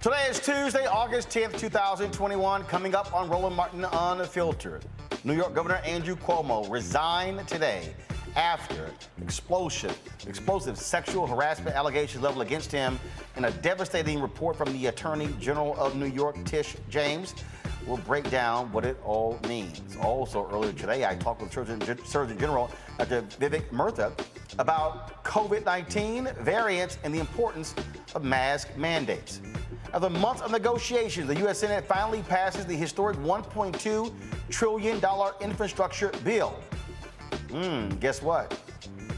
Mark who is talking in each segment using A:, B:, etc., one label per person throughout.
A: Today is Tuesday, August 10th, 2021. Coming up on Roland Martin Unfiltered. New York Governor Andrew Cuomo resigned today after explosive sexual harassment allegations leveled against him in a devastating report from the Attorney General of New York, Tish James. We'll break down what it all means. Also, earlier today, I talked with Surgeon General Dr. Vivek Murthy about COVID-19 variants and the importance of mask mandates. After months of negotiations, the U.S. Senate finally passes the historic $1.2 trillion infrastructure bill. Guess what?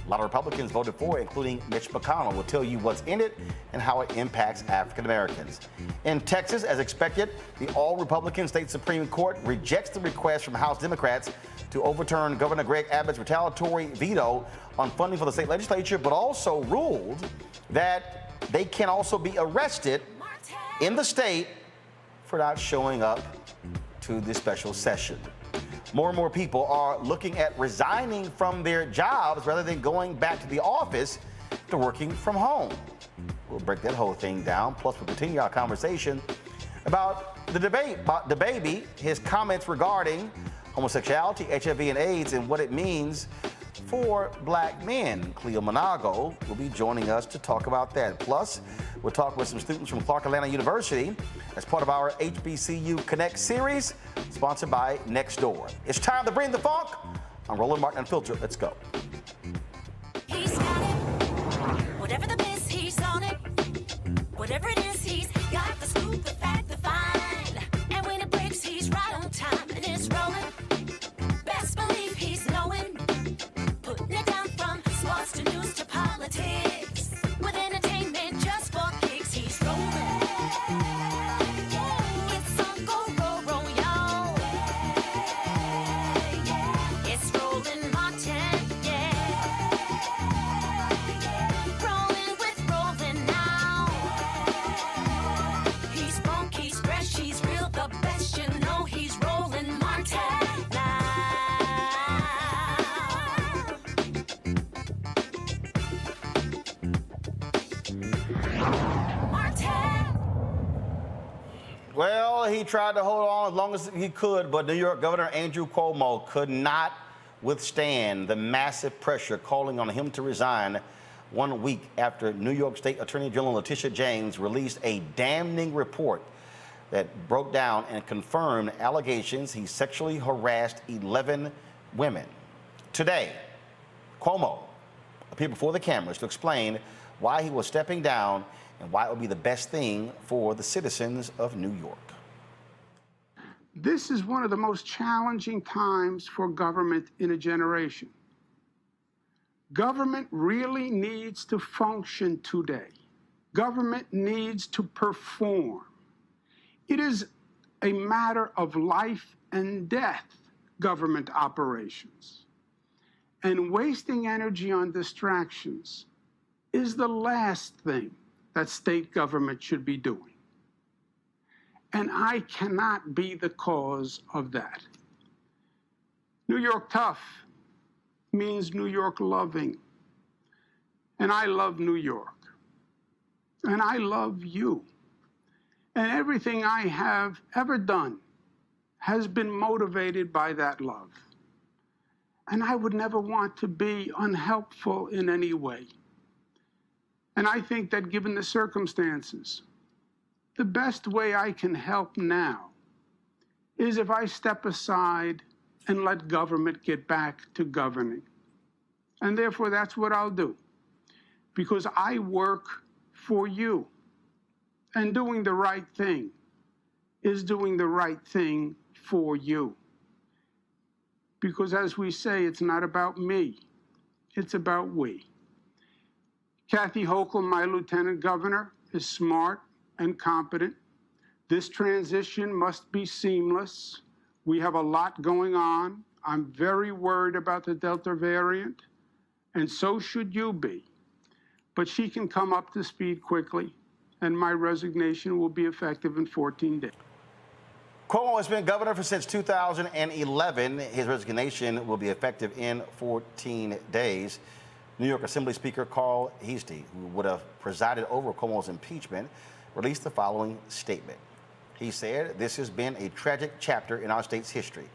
A: A lot of Republicans voted for it, including Mitch McConnell. We'll tell you what's in it and how it impacts African Americans. In Texas, as expected, the all-Republican state Supreme Court rejects the request from House Democrats to overturn Governor Greg Abbott's retaliatory veto on funding for the state legislature, but also ruled that they can also be arrested in the state for not showing up to the special session. More and more people are looking at resigning from their jobs rather than going back to the office to working from home. We'll break that whole thing down. Plus, we'll continue our conversation about the debate about DaBaby, his comments regarding homosexuality, HIV, and AIDS, and what it means for black men. Cleo Monago will be joining us to talk about that. Plus, we'll talk with some students from Clark Atlanta University as part of our HBCU Connect series, sponsored by Nextdoor. It's time to bring the funk. I'm Roland Martin Unfiltered. Let's go.
B: He's got it. Whatever the miss, he's on it. Whatever it is, he's got the scoop, the fact, the find. And when it breaks, he's right on time and it's rolling. Best believe he's knowing. Putting it down from sports to news to politics. With entertainment just for kicks, he's rolling. It's on go, roll, y'all. It's Roland Martin, yeah. Rolling with Roland now. He's funky, he's fresh, he's real, the best, you know he's Roland Martin now.
A: Well, he tried to hold on as long as he could, but New York Governor Andrew Cuomo could not withstand the massive pressure calling on him to resign 1 week after New York State Attorney General Letitia James released a damning report that broke down and confirmed allegations he sexually harassed 11 women. Today, Cuomo appeared before the cameras to explain why he was stepping down and why it would be the best thing for the citizens of New York.
C: This is one of the most challenging times for government in a generation. Government really needs to function today. Government needs to perform. It is a matter of life and death, government operations. And wasting energy on distractions is the last thing that state government should be doing. And I cannot be the cause of that. New York tough means New York loving. And I love New York. And I love you. And everything I have ever done has been motivated by that love. And I would never want to be unhelpful in any way. And I think that given the circumstances, the best way I can help now is if I step aside and let government get back to governing. And therefore, that's what I'll do, because I work for you. And doing the right thing is doing the right thing for you. Because as we say, it's not about me, it's about we. Kathy Hochul, my lieutenant governor, is smart and competent. This transition must be seamless. We have a lot going on. I'm very worried about the Delta variant, and so should you be. But she can come up to speed quickly, and my resignation will be effective in 14 days.
A: Cuomo has been governor since 2011. His resignation will be effective in 14 days. New York Assembly Speaker Carl Heastie, who would have presided over Cuomo's impeachment, released the following statement. He said, "This has been a tragic chapter in our state's history.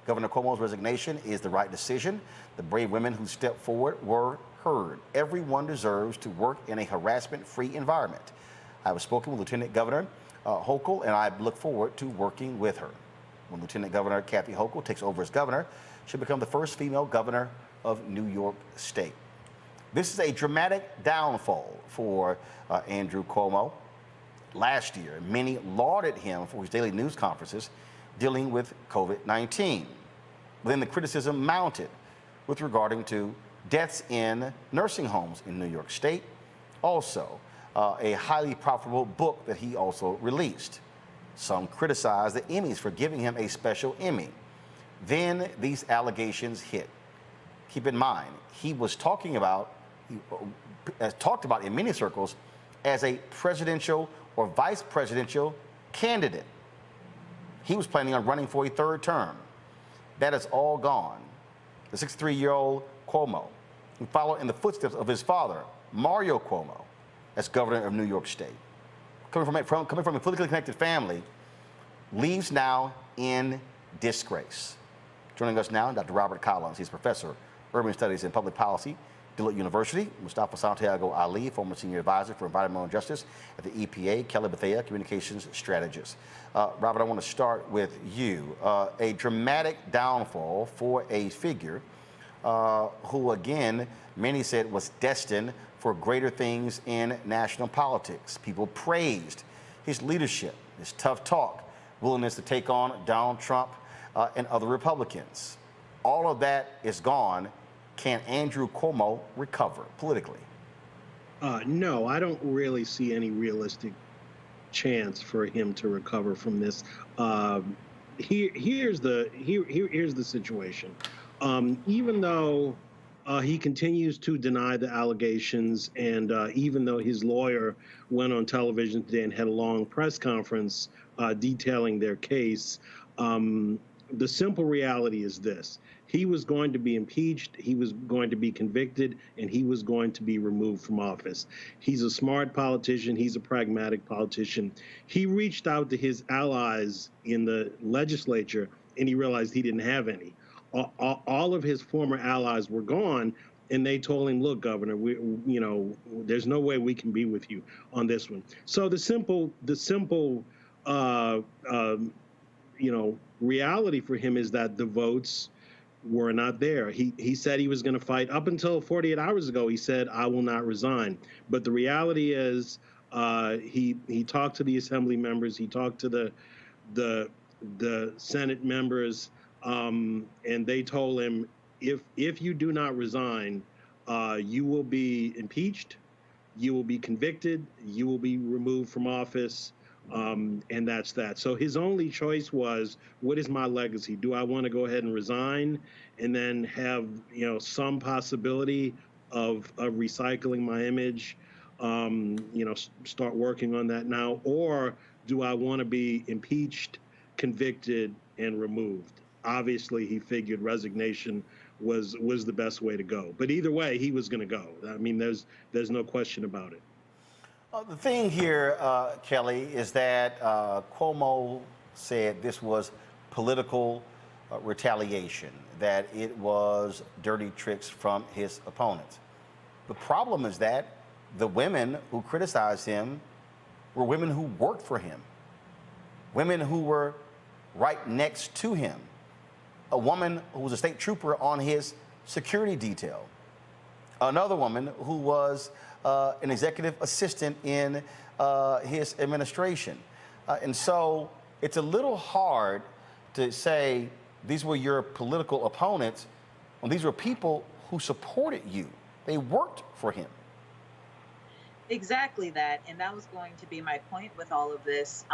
A: Governor Cuomo's resignation is the right decision. The brave women who stepped forward were heard. Everyone deserves to work in a harassment-free environment. I have spoken with Lieutenant Governor Hochul, and I look forward to working with her." When Lieutenant Governor Kathy Hochul takes over as governor, she'll become the first female governor of New York State. This is a dramatic downfall for Andrew Cuomo. Last year, many lauded him for his daily news conferences dealing with COVID-19. Then the criticism mounted with regarding to deaths in nursing homes in New York State. Also, a highly profitable book that he also released. Some criticized the Emmys for giving him a special Emmy. Then these allegations hit. Keep in mind, he was talked about in many circles as a presidential or vice presidential candidate. He was planning on running for a third term. That is all gone. The 63-year-old Cuomo, who followed in the footsteps of his father, Mario Cuomo, as governor of New York State, coming from a politically connected family, leaves now in disgrace. Joining us now, Dr. Robert Collins. He's professor of urban studies and public policy, Dillard University. Mustafa Santiago Ali, former senior advisor for environmental justice at the EPA. Kelly Bethea, communications strategist. Robert, I want to start with you. A dramatic downfall for a figure who, again, many said was destined for greater things in national politics. People praised his leadership, his tough talk, willingness to take on Donald Trump and other Republicans. All of that is gone. Can Andrew Cuomo recover politically?
D: No, I don't really see any realistic chance for him to recover from this. Here's the situation. Even though he continues to deny the allegations, and even though his lawyer went on television today and had a long press conference detailing their case, the simple reality is this. He was going to be impeached, he was going to be convicted, and he was going to be removed from office. He's a smart politician, he's a pragmatic politician. He reached out to his allies in the legislature, and he realized he didn't have any. All of his former allies were gone, and they told him, "Look, Governor, there's no way we can be with you on this one." So the simple reality for him is that the votes were not there. He said he was going to fight. Up until 48 hours ago, he said, "I will not resign." But the reality is, he talked to the assembly members, he talked to the Senate members, and they told him, if you do not resign, you will be impeached, you will be convicted, you will be removed from office. And that's that. So his only choice was, what is my legacy? Do I want to go ahead and resign and then have, some possibility of recycling my image, start working on that now? Or do I want to be impeached, convicted, and removed? Obviously, he figured resignation was the best way to go. But either way, he was going to go. I mean, there's no question about it.
A: The thing here, Kelly, is that Cuomo said this was political retaliation, that it was dirty tricks from his opponents. The problem is that the women who criticized him were women who worked for him, women who were right next to him, a woman who was a state trooper on his security detail, another woman who was an executive assistant in his administration. And so it's a little hard to say these were your political opponents when these were people who supported you. They worked for him.
E: Exactly that. And that was going to be my point with all of this.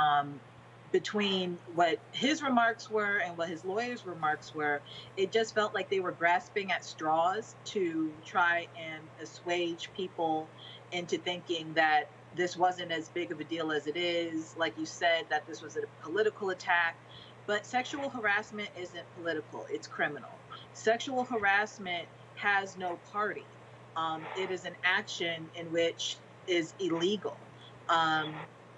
E: Between what his remarks were and what his lawyer's remarks were, it just felt like they were grasping at straws to try and assuage people into thinking that this wasn't as big of a deal as it is. Like you said, that this was a political attack. But sexual harassment isn't political, it's criminal. Sexual harassment has no party. It is an action in which is illegal.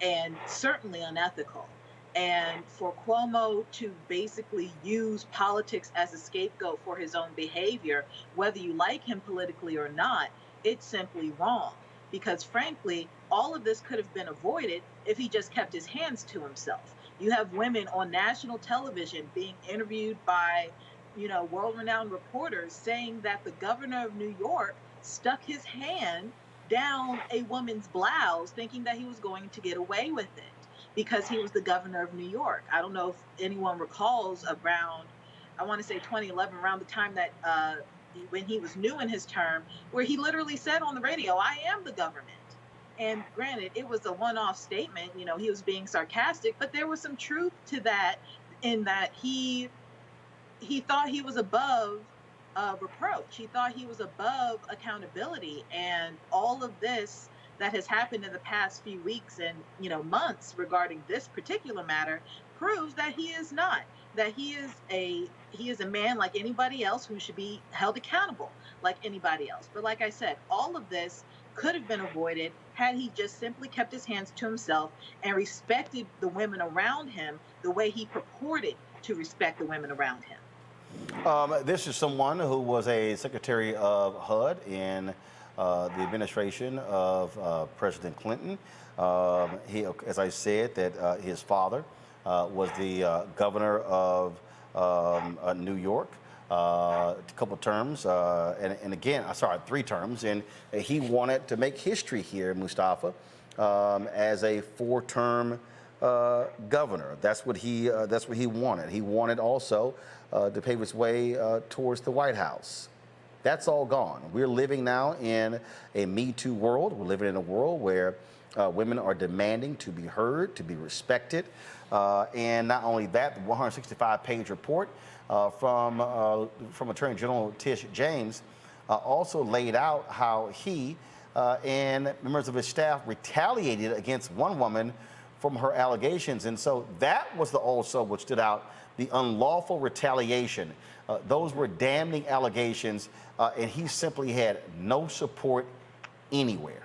E: and certainly unethical. And for Cuomo to basically use politics as a scapegoat for his own behavior, whether you like him politically or not, it's simply wrong. Because frankly, all of this could have been avoided if he just kept his hands to himself. You have women on national television being interviewed by, world-renowned reporters saying that the governor of New York stuck his hand down a woman's blouse thinking that he was going to get away with it because he was the governor of New York. I don't know if anyone recalls around, I want to say 2011, around the time that when he was new in his term, where he literally said on the radio, "I am the government." And granted, it was a one-off statement, he was being sarcastic, but there was some truth to that, in that he thought he was above reproach. He thought he was above accountability. And all of this that has happened in the past few weeks and months regarding this particular matter proves that he is not. That he is a man like anybody else who should be held accountable like anybody else. But like I said, all of this could have been avoided had he just simply kept his hands to himself and respected the women around him the way he purported to respect the women around him.
A: This is someone who was a secretary of HUD in the administration of President Clinton. He, as I said, that his father was the governor of New York. A couple terms, and again, sorry, 3 terms, and he wanted to make history here, Mustafa, as a 4-term governor. That's what he wanted. He wanted also to pave his way towards the White House. That's all gone. We're living now in a Me Too world. We're living in a world where women are demanding to be heard, to be respected, and not only that, the 165-page report from Attorney General Tish James also laid out how he and members of his staff retaliated against one woman from her allegations. And so that was also what stood out, the unlawful retaliation. Those were damning allegations, and he simply had no support anywhere.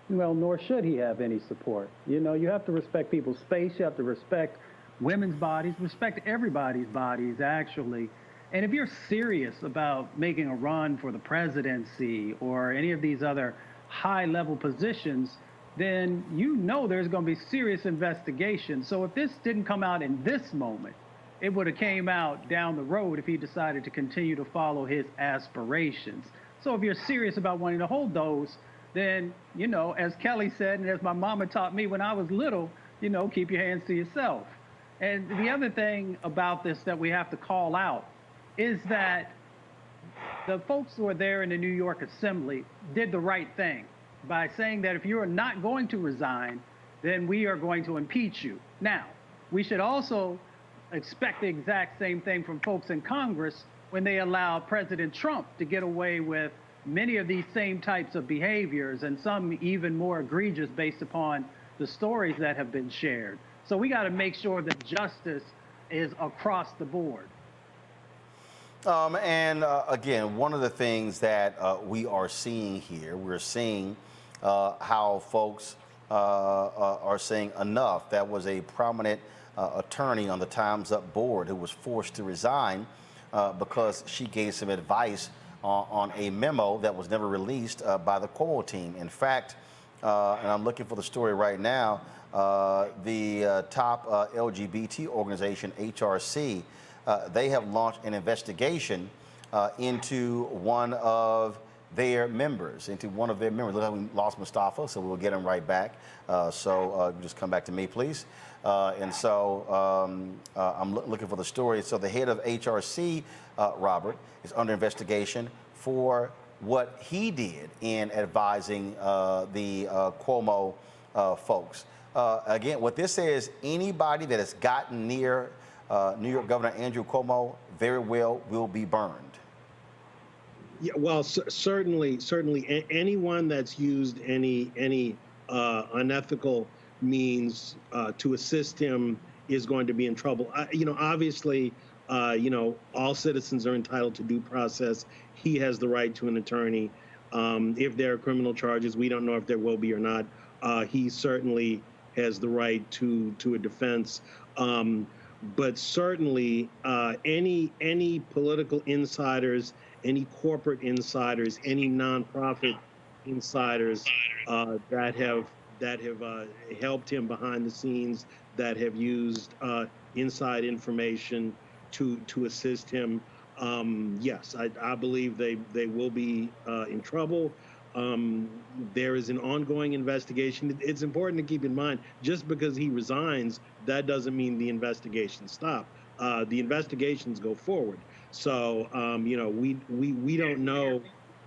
F: Well, nor should he have any support. You have to respect people's space. You have to respect women's bodies, respect everybody's bodies, actually. And if you're serious about making a run for the presidency or any of these other high-level positions, then there's going to be serious investigation. So if this didn't come out in this moment, it would have came out down the road if he decided to continue to follow his aspirations. So if you're serious about wanting to hold those, then, as Kelly said, and as my mama taught me when I was little, keep your hands to yourself. And the other thing about this that we have to call out is that the folks who are there in the New York Assembly did the right thing by saying that if you are not going to resign, then we are going to impeach you. Now, we should also expect the exact same thing from folks in Congress when they allow President Trump to get away with many of these same types of behaviors, and some even more egregious based upon the stories that have been shared. So we got to make sure that justice is across the board.
A: Again, one of the things that we are seeing here, we're seeing how folks are saying enough. That was a prominent attorney on the Time's Up board who was forced to resign because she gave some advice on a memo that was never released by the Cuomo team. In fact, and I'm looking for the story right now, the top LGBT organization, HRC, they have launched an investigation into one of their members. Look how we lost Mustafa, so we'll get him right back. Just come back to me, please. I'm looking for the story. So the head of HRC, Robert, is under investigation for what he did in advising the Cuomo folks. Again, what this says, anybody that has gotten near New York Governor Andrew Cuomo very well will be burned.
D: Yeah, well, certainly, anyone that's used any unethical means to assist him is going to be in trouble. Obviously, all citizens are entitled to due process. He has the right to an attorney. If there are criminal charges, we don't know if there will be or not. he certainly has the right to a defense. But certainly, any political insiders, any corporate insiders, any nonprofit insiders that have helped him behind the scenes, that have used inside information to assist him. Yes, I believe they will be in trouble. There is an ongoing investigation. It's important to keep in mind, just because he resigns, that doesn't mean the investigations stop. The investigations go forward. So, we don't know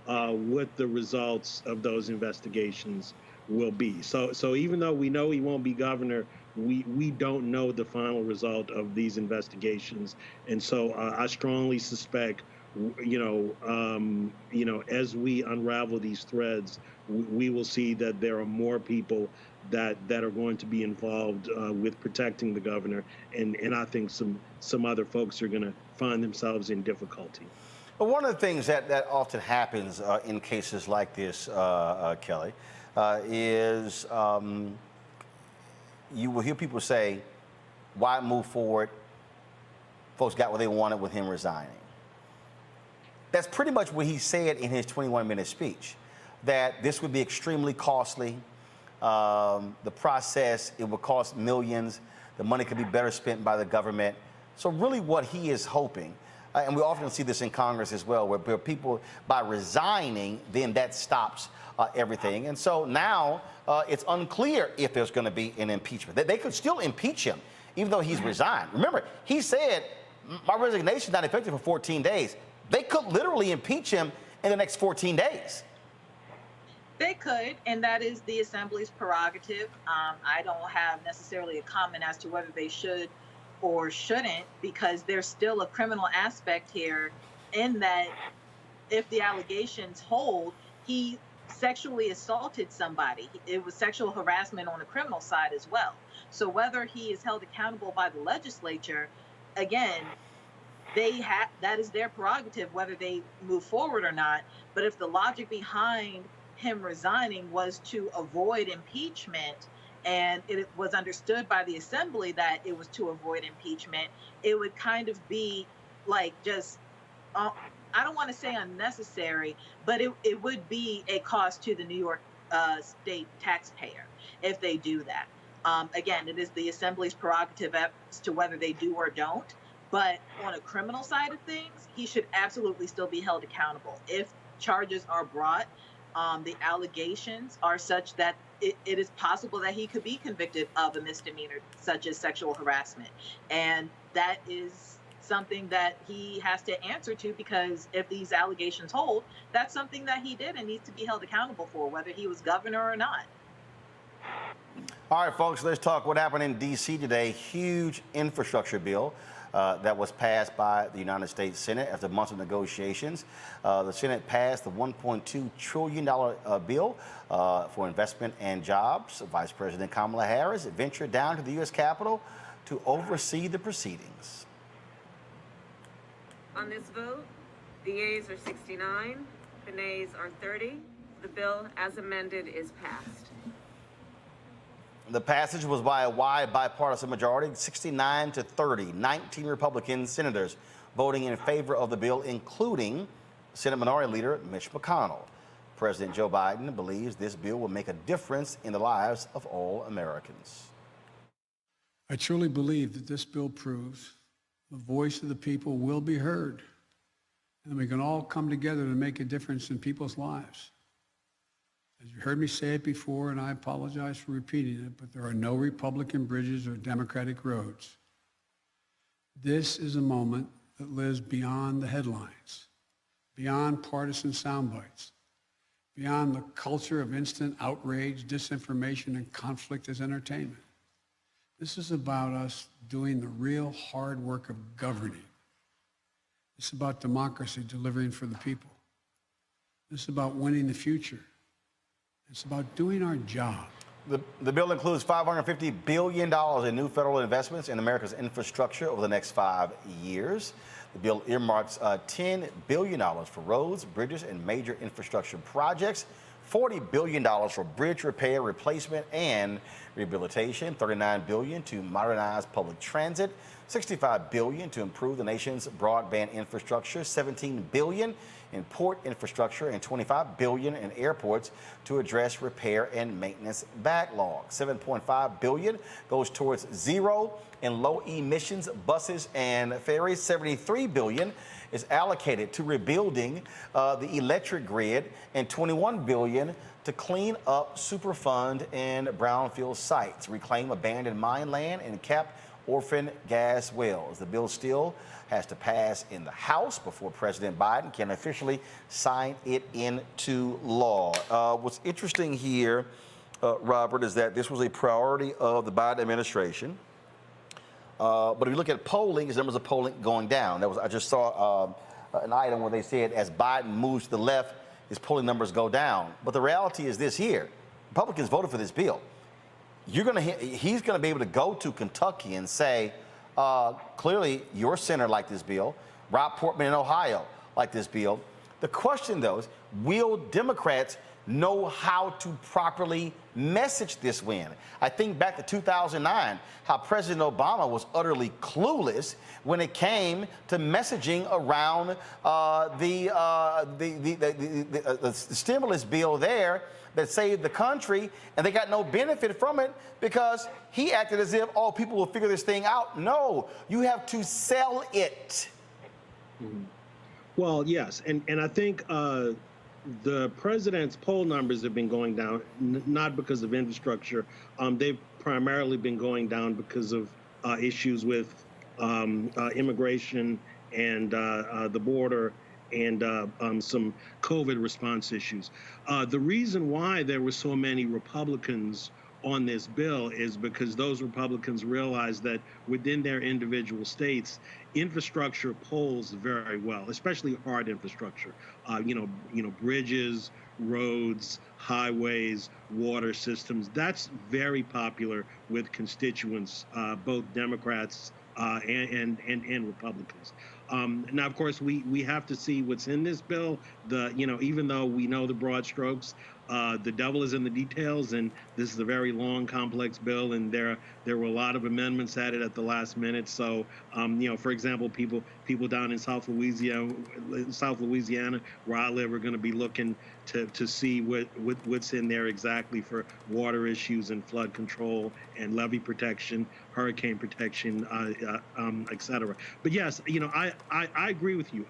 D: what the results of those investigations will be. So even though we know he won't be governor, we don't know the final result of these investigations. And so I strongly suspect, as we unravel these threads, we will see that there are more people that are going to be involved with protecting the governor, and I think some other folks are going to find themselves in difficulty.
A: But one of the things that often happens in cases like this, Kelly, is you will hear people say, why move forward? Folks got what they wanted with him resigning. That's pretty much what he said in his 21-minute speech, that this would be extremely costly. The process, it would cost millions. The money could be better spent by the government. So really what he is hoping, and we often see this in Congress as well, where people, by resigning, then that stops everything. And so now it's unclear if there's going to be an impeachment. They could still impeach him, even though he's resigned. Remember, he said, my resignation is not effective for 14 days. They could literally impeach him in the next 14 days.
E: They could, and that is the Assembly's prerogative. I don't have necessarily a comment as to whether they should or shouldn't, because there's still a criminal aspect here, in that if the allegations hold, he sexually assaulted somebody. It was sexual harassment on the criminal side as well. So whether he is held accountable by the legislature, again, that is their prerogative, whether they move forward or not. But if the logic behind him resigning was to avoid impeachment, and it was understood by the Assembly that it was to avoid impeachment, it would kind of be like just, I don't want to say unnecessary, but it would be a cost to the New York state taxpayer if they do that. Again, it is the Assembly's prerogative as to whether they do or don't. But on a criminal side of things, he should absolutely still be held accountable. If charges are brought, the allegations are such that it is possible that he could be convicted of a misdemeanor, such as sexual harassment. And that is something that he has to answer to, because if these allegations hold, that's something that he did and needs to be held accountable for, whether he was governor or not.
A: All right, folks, let's talk what happened in D.C. today. Huge infrastructure bill that was passed by the United States Senate after months of negotiations. The Senate passed the $1.2 trillion bill for investment and jobs. Vice President Kamala Harris ventured down to the U.S. Capitol to oversee the proceedings.
G: On this vote, the yeas are 69, the nays are 30. The bill, as amended, is passed.
A: The passage was by a wide bipartisan majority, 69 to 30, 19 Republican senators voting in favor of the bill, including Senate Minority Leader Mitch McConnell. President Joe Biden believes this bill will make a difference in the lives of all Americans.
C: I truly believe that this bill proves the voice of the people will be heard, and we can all come together to make a difference in people's lives. As you heard me say it before, and I apologize for repeating it, but there are no Republican bridges or Democratic roads. This is a moment that lives beyond the headlines, beyond partisan sound bites, beyond the culture of instant outrage, disinformation, and conflict as entertainment. This is about us doing the real hard work of governing. It's about democracy delivering for the people. This is about winning the future. It's about doing our job.
A: The bill includes $550 billion in new federal investments in America's infrastructure over the next 5 years. The bill earmarks $10 billion for roads, bridges, and major infrastructure projects $40 billion for bridge repair, replacement, and rehabilitation, $39 billion to modernize public transit, $65 billion to improve the nation's broadband infrastructure, $17 billion in port infrastructure, and $25 billion in airports to address repair and maintenance backlog. $7.5 billion goes towards zero and low emissions buses and ferries. $73 billion is allocated to rebuilding the electric grid, and $21 billion to clean up Superfund and brownfield sites, reclaim abandoned mine land, and cap orphan gas wells. The bill still has to pass in the House before President Biden can officially sign it into law. What's interesting here, Robert, is that this was a priority of the Biden administration. But if you look at polling, his numbers of polling going down. I just saw an item where they said as Biden moves to the left, his polling numbers go down. But the reality is this here: Republicans voted for this bill. He's going to be able to go to Kentucky and say, clearly your senator liked this bill. Rob Portman in Ohio liked this bill. The question, though, is will Democrats know how to properly message this win? I think back to 2009, how President Obama was utterly clueless when it came to messaging around the stimulus bill there that saved the country, and they got no benefit from it because he acted as if, oh, people will figure this thing out. No, you have to sell it.
D: Mm-hmm. Well, yes, and I think the president's poll numbers have been going down, not because of infrastructure. They've primarily been going down because of issues with immigration and the border and some COVID response issues. The reason why there were so many Republicans on this bill is because those Republicans realized that within their individual states, infrastructure polls very well, especially hard infrastructure. Bridges, roads, highways, water systems. That's very popular with constituents, both Democrats and Republicans. Now, of course, we have to see what's in this bill. Even though we know the broad strokes, the devil is in the details, and this is a very long, complex bill, and there were a lot of amendments added at the last minute. So, for example, people down in South Louisiana, where I live, are going to be looking to see what's in there exactly for water issues and flood control and levee protection, hurricane protection, et cetera. But yes, I agree with you.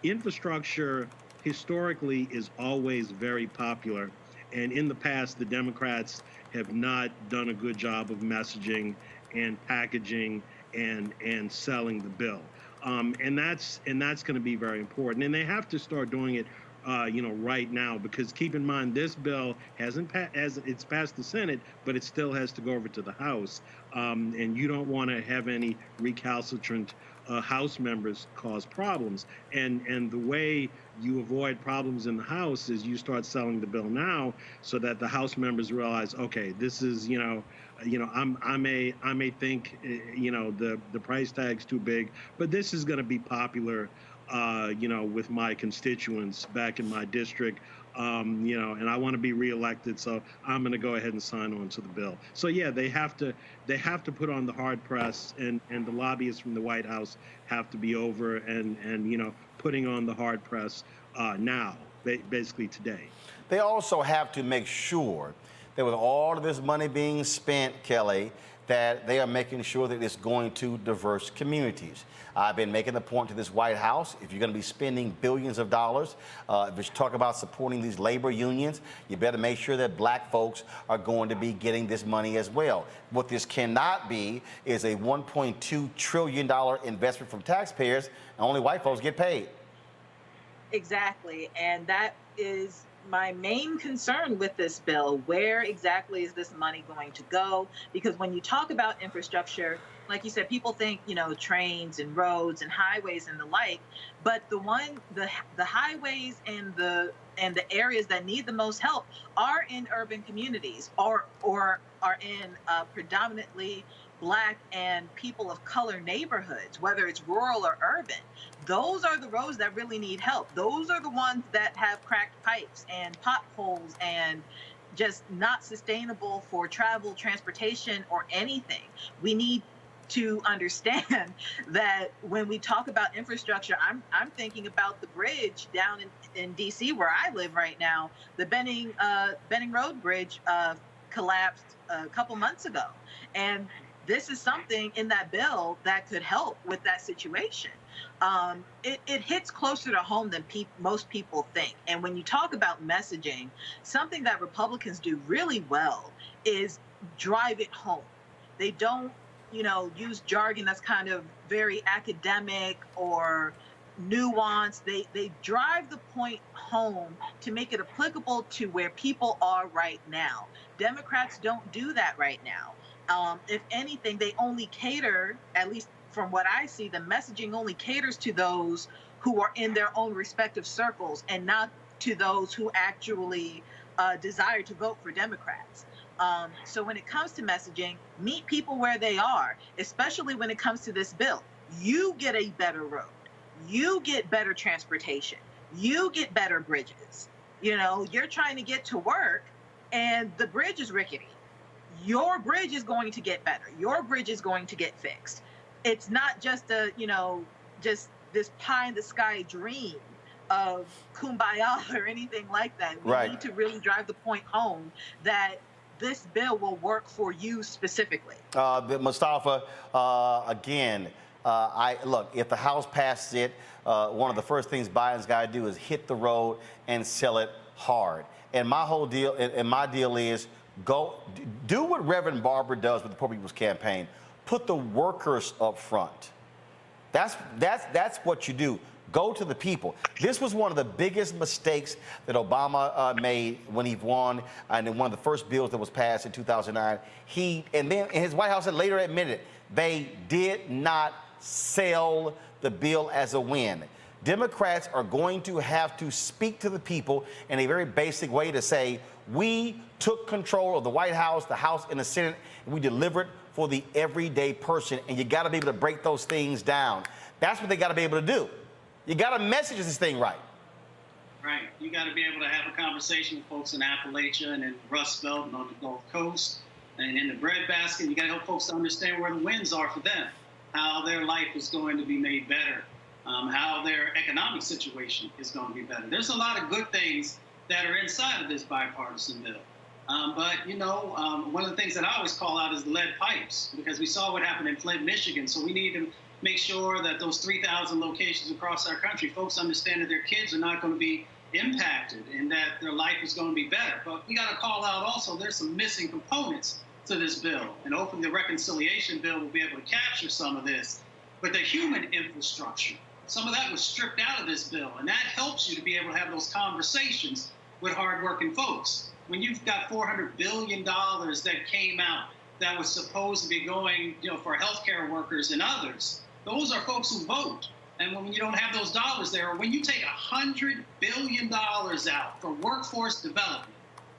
D: Infrastructure historically is always very popular, and in the past the Democrats have not done a good job of messaging and packaging and selling the bill, and that's going to be very important, and they have to start doing it right now, because keep in mind this bill it's passed the Senate, but it still has to go over to the House, and you don't want to have any recalcitrant House members cause problems, and the way you avoid problems in the House is you start selling the bill now, so that the House members realize, okay, this is I may think the price tag's too big, but this is going to be popular with my constituents back in my district, and I want to be reelected, so I'm going to go ahead and sign on to the bill. So yeah, they have to put on the hard press, and the lobbyists from the White House have to be over and putting on the hard press now, basically today.
A: They also have to make sure that with all of this money being spent, Kelly, that they are making sure that it's going to diverse communities. I've been making the point to this White House, if you're going to be spending billions of dollars, if you talk about supporting these labor unions, you better make sure that black folks are going to be getting this money as well. What this cannot be is a $1.2 trillion investment from taxpayers, and only white folks get paid.
E: Exactly, and that is my main concern with this bill. Where exactly is this money going to go? Because when you talk about infrastructure, like you said, people think, trains and roads and highways and the like, but the highways and the areas that need the most help are in urban communities or are in predominantly Black and people of color neighborhoods, whether it's rural or urban. Those are the roads that really need help. Those are the ones that have cracked pipes and potholes and just not sustainable for travel, transportation, or anything. We need to understand that when we talk about infrastructure, I'm thinking about the bridge down in DC where I live right now. The Benning Road Bridge collapsed a couple months ago, and this is something in that bill that could help with that situation. It hits closer to home than most people think. And when you talk about messaging, something that Republicans do really well is drive it home. They don't, use jargon that's kind of very academic or nuanced. They drive the point home to make it applicable to where people are right now. Democrats don't do that right now. If anything, they only cater, at least from what I see, the messaging only caters to those who are in their own respective circles and not to those who actually desire to vote for Democrats. So when it comes to messaging, meet people where they are, especially when it comes to this bill. You get a better road. You get better transportation. You get better bridges. You're trying to get to work and the bridge is rickety. Your bridge is going to get better. Your bridge is going to get fixed. It's not just just this pie in the sky dream of kumbaya or anything like that. We need to really drive the point home that this bill will work for you specifically.
A: Mustafa, again, look, if the House passes it, one of the first things Biden's got to do is hit the road and sell it hard. And my whole deal, and my deal is, do what Reverend Barber does with the Poor People's Campaign. Put the workers up front. That's what you do. Go to the people. This was one of the biggest mistakes that Obama made when he won, and in one of the first bills that was passed in 2009. And then his White House had later admitted they did not sell the bill as a win. Democrats are going to have to speak to the people in a very basic way to say, we took control of the White House, the House, and the Senate, and we delivered for the everyday person. And you got to be able to break those things down. That's what they got to be able to do. You got to message this thing right.
H: Right. You got to be able to have a conversation with folks in Appalachia and in Rust Belt and on the Gulf Coast and in the breadbasket. You got to help folks to understand where the wins are for them, how their life is going to be made better, how their economic situation is going to be better. There's a lot of good things that are inside of this bipartisan bill. But, one of the things that I always call out is the lead pipes, because we saw what happened in Flint, Michigan. So we need to make sure that those 3,000 locations across our country, folks understand that their kids are not going to be impacted and that their life is going to be better. But we got to call out also there's some missing components to this bill. And hopefully the reconciliation bill will be able to capture some of this. But the human infrastructure, some of that was stripped out of this bill. And that helps you to be able to have those conversations with hardworking folks. When you've got $400 billion that came out that was supposed to be going, for healthcare workers and others, those are folks who vote. And when you don't have those dollars there, or when you take $100 billion out for workforce development.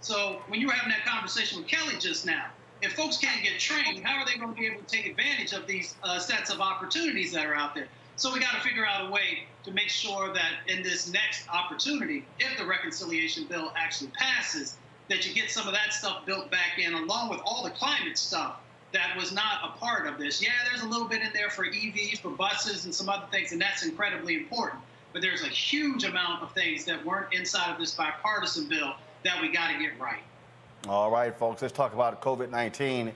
H: So when you were having that conversation with Kelly just now, if folks can't get trained, how are they going to be able to take advantage of these sets of opportunities that are out there? So we got to figure out a way to make sure that in this next opportunity, if the reconciliation bill actually passes, that you get some of that stuff built back in, along with all the climate stuff that was not a part of this. Yeah, there's a little bit in there for EVs, for buses, and some other things, and that's incredibly important. But there's a huge amount of things that weren't inside of this bipartisan bill that we got to get right.
A: All right, folks, let's talk about COVID-19.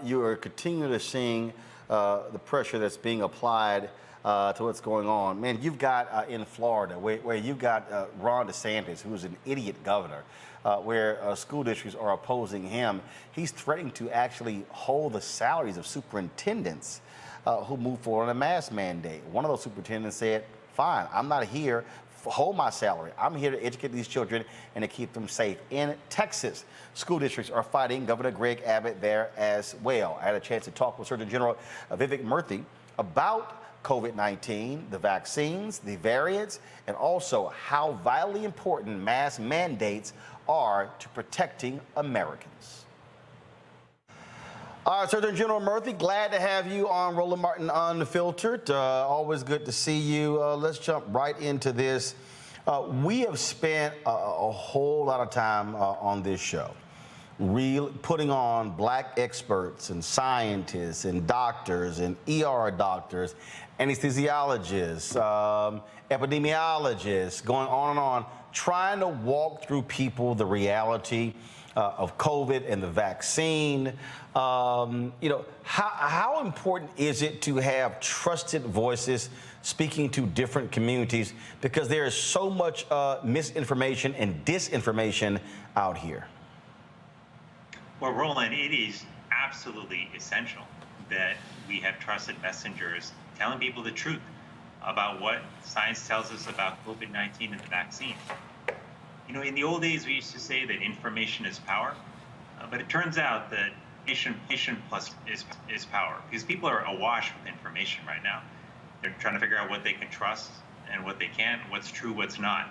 A: You are continuing to seeing the pressure that's being applied to what's going on. Man, you've got in Florida, where you've got Ron DeSantis, who's an idiot governor, where school districts are opposing him. He's threatening to actually hold the salaries of superintendents who move forward on a mask mandate. One of those superintendents said, fine, I'm not here, hold my salary. I'm here to educate these children and to keep them safe. In Texas, school districts are fighting Governor Greg Abbott there as well. I had a chance to talk with Surgeon General Vivek Murthy about COVID-19, the vaccines, the variants, and also how vitally important mask mandates are to protecting Americans. All right, Surgeon General Murthy, glad to have you on Roland Martin Unfiltered. Always good to see you. Let's jump right into this. We have spent a whole lot of time on this show, putting on black experts and scientists and doctors and ER doctors, anesthesiologists, epidemiologists, going on and on, trying to walk through people the reality of COVID and the vaccine. How important is it to have trusted voices speaking to different communities, because there is so much misinformation and disinformation out here?
I: Well, Roland, it is absolutely essential that we have trusted messengers telling people the truth about what science tells us about COVID-19 and the vaccine. You know, in the old days, we used to say that information is power, but it turns out that information plus is power, because people are awash with information right now. They're trying to figure out what they can trust and what they can't, what's true, what's not.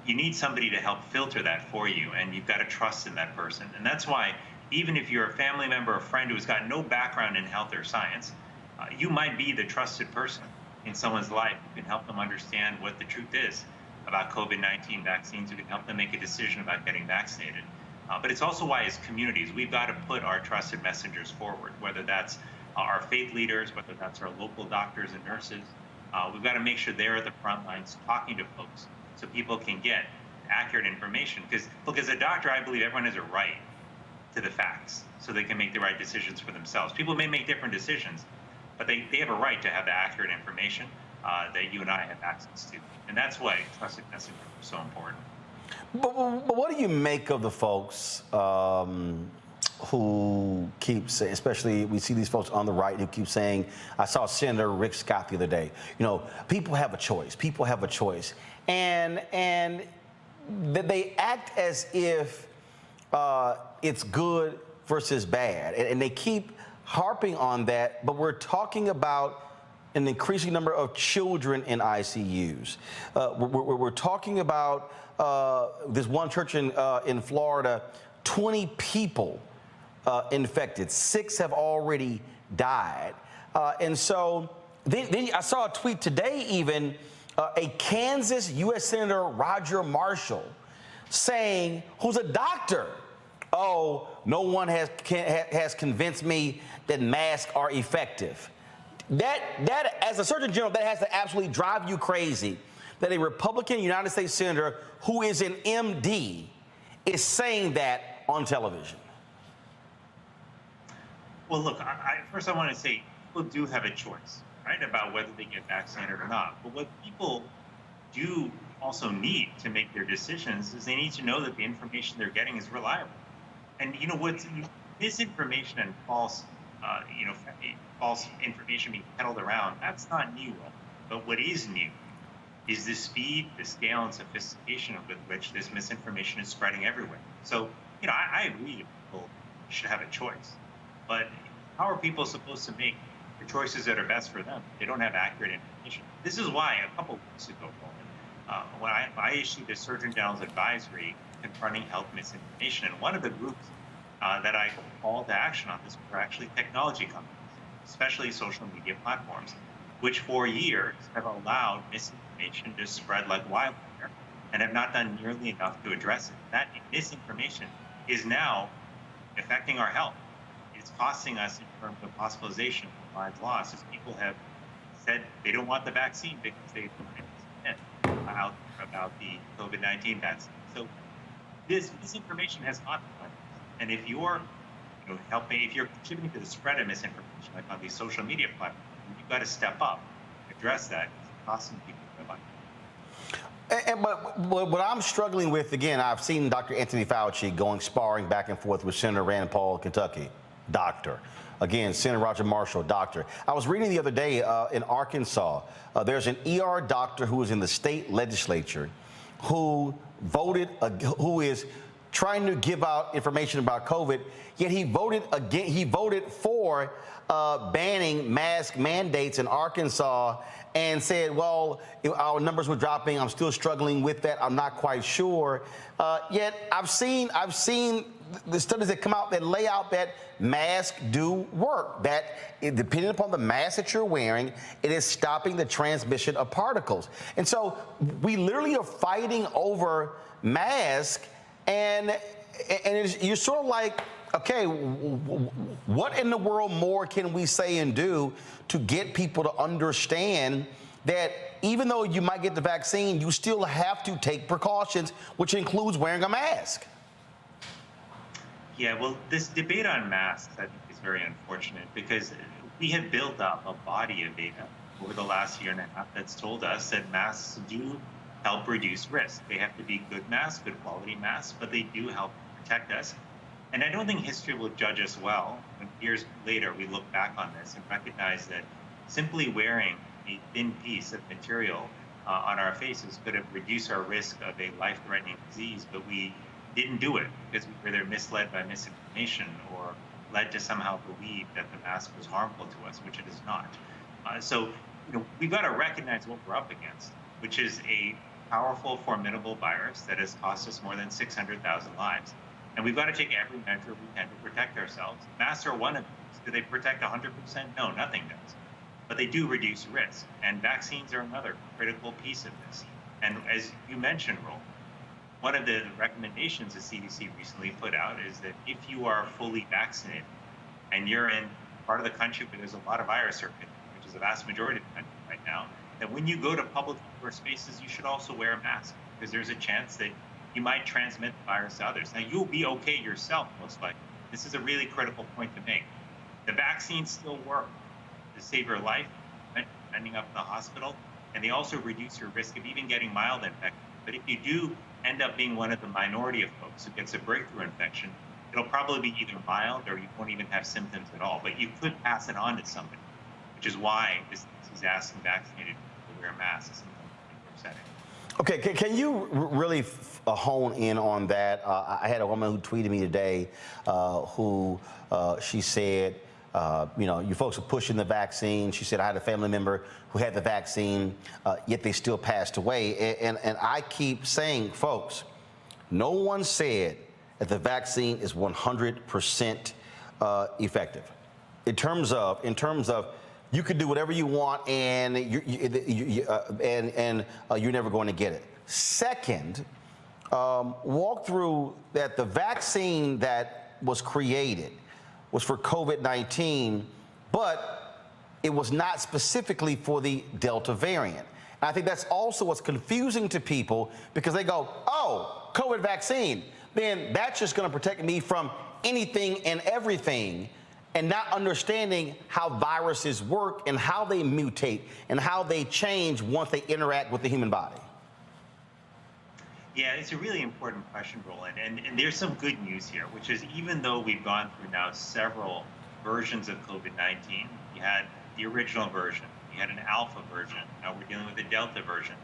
I: You need somebody to help filter that for you, and you've got to trust in that person. And that's why, even if you're a family member or friend who's got no background in health or science, you might be the trusted person in someone's life who can help them understand what the truth is about COVID-19 vaccines, who can help them make a decision about getting vaccinated. But it's also why, as communities, we've got to put our trusted messengers forward, whether that's our faith leaders, whether that's our local doctors and nurses. We've got to make sure they're at the front lines talking to folks so people can get accurate information. Because, look, as a doctor, I believe everyone has a right to the facts so they can make the right decisions for themselves. People may make different decisions, but they have a right to have the accurate information that you and I have access to. And that's why trusted messengers are so important.
A: But what do you make of the folks who keep saying, especially we see these folks on the right who keep saying, I saw Senator Rick Scott the other day, people have a choice, people have a choice. And they act as if it's good versus bad. And they keep harping on that, but we're talking about an increasing number of children in ICUs. We're talking about this one church in Florida, 20 people infected. 6 have already died. And so then I saw a tweet today even, a Kansas U.S. Senator Roger Marshall saying, who's a doctor, oh, no one has convinced me that masks are effective. That, as a Surgeon General, that has to absolutely drive you crazy, that a Republican United States Senator who is an MD is saying that on television.
I: Well, look, first I want to say people do have a choice, right, about whether they get vaccinated or not. But what people do also need to make their decisions is they need to know that the information they're getting is reliable. And what's misinformation and false information being peddled around, that's not new. But what is new is the speed, the scale, and sophistication with which this misinformation is spreading everywhere. So, I agree that people should have a choice. But how are people supposed to make the choices that are best for them? They don't have accurate information. This is why a couple weeks ago, when I issued the Surgeon General's advisory confronting health misinformation, and one of the groups that I called to action on this were actually technology companies, especially social media platforms, which for years have allowed misinformation to spread like wildfire and have not done nearly enough to address it. That misinformation is now affecting our health. It's costing us in terms of hospitalization and lives lost, as people have said they don't want the vaccine because they've out about the COVID-19 vaccine. So this misinformation has consequences. And if you're if you're contributing to the spread of misinformation, like on these social media platforms, you've got to step up, address that. It's costing people their life.
A: But what I'm struggling with, again, I've seen Dr. Anthony Fauci going sparring back and forth with Senator Rand Paul of Kentucky, doctor. Again, Senator Roger Marshall, doctor. I was reading the other day in Arkansas, there's an ER doctor who is in the state legislature who voted, who is trying to give out information about COVID, yet he voted again. He voted for banning mask mandates in Arkansas and said, well, our numbers were dropping. I'm still struggling with that. I'm not quite sure. Yet I've seen the studies that come out that lay out that masks do work, that depending upon the mask that you're wearing, it is stopping the transmission of particles. And so we literally are fighting over masks, and you're sort of like, okay, what in the world more can we say and do to get people to understand that even though you might get the vaccine, you still have to take precautions, which includes wearing a mask?
I: Yeah, well, this debate on masks, I think, is very unfortunate because we have built up a body of data over the last year and a half that's told us that masks do help reduce risk. They have to be good masks, good quality masks, but they do help protect us. And I don't think history will judge us well when years later we look back on this and recognize that simply wearing a thin piece of material on our faces could have reduced our risk of a life-threatening disease, but we didn't do it because we were either misled by misinformation or led to somehow believe that the mask was harmful to us, which it is not. So we've got to recognize what we're up against, which is a powerful, formidable virus that has cost us more than 600,000 lives. And we've got to take every measure we can to protect ourselves. Masks are one of these. Do they protect 100%? No, nothing does. But they do reduce risk. And vaccines are another critical piece of this. And as you mentioned, Roland, one of the recommendations the CDC recently put out is that if you are fully vaccinated and you're in part of the country where there's a lot of virus circulating, which is the vast majority of the country right now, that when you go to public indoor spaces, you should also wear a mask because there's a chance that you might transmit the virus to others. Now, you'll be okay yourself, most likely. This is a really critical point to make. The vaccines still work to save your life, ending up in the hospital, and they also reduce your risk of even getting mild infection. But if you do end up being one of the minority of folks who gets a breakthrough infection, it'll probably be either mild or you won't even have symptoms at all. But you could pass it on to somebody, which is why this is asking vaccinated people to wear masks in the setting.
A: Okay, can you really hone in on that? I had a woman who tweeted me today who she said, you folks are pushing the vaccine. She said, I had a family member who had the vaccine, yet they still passed away. And I keep saying, folks, no one said that the vaccine is 100% effective. In terms of you could do whatever you want, and you're never going to get it. Second, walk through that the vaccine that was created was for COVID-19, but it was not specifically for the Delta variant. And I think that's also what's confusing to people because they go, oh, COVID vaccine, then that's just going to protect me from anything and everything, and not understanding how viruses work and how they mutate and how they change once they interact with the human body.
I: Yeah, it's a really important question, Roland. And there's some good news here, which is even though we've gone through now several versions of COVID-19, you had the original version, you had an alpha version, now we're dealing with the Delta version.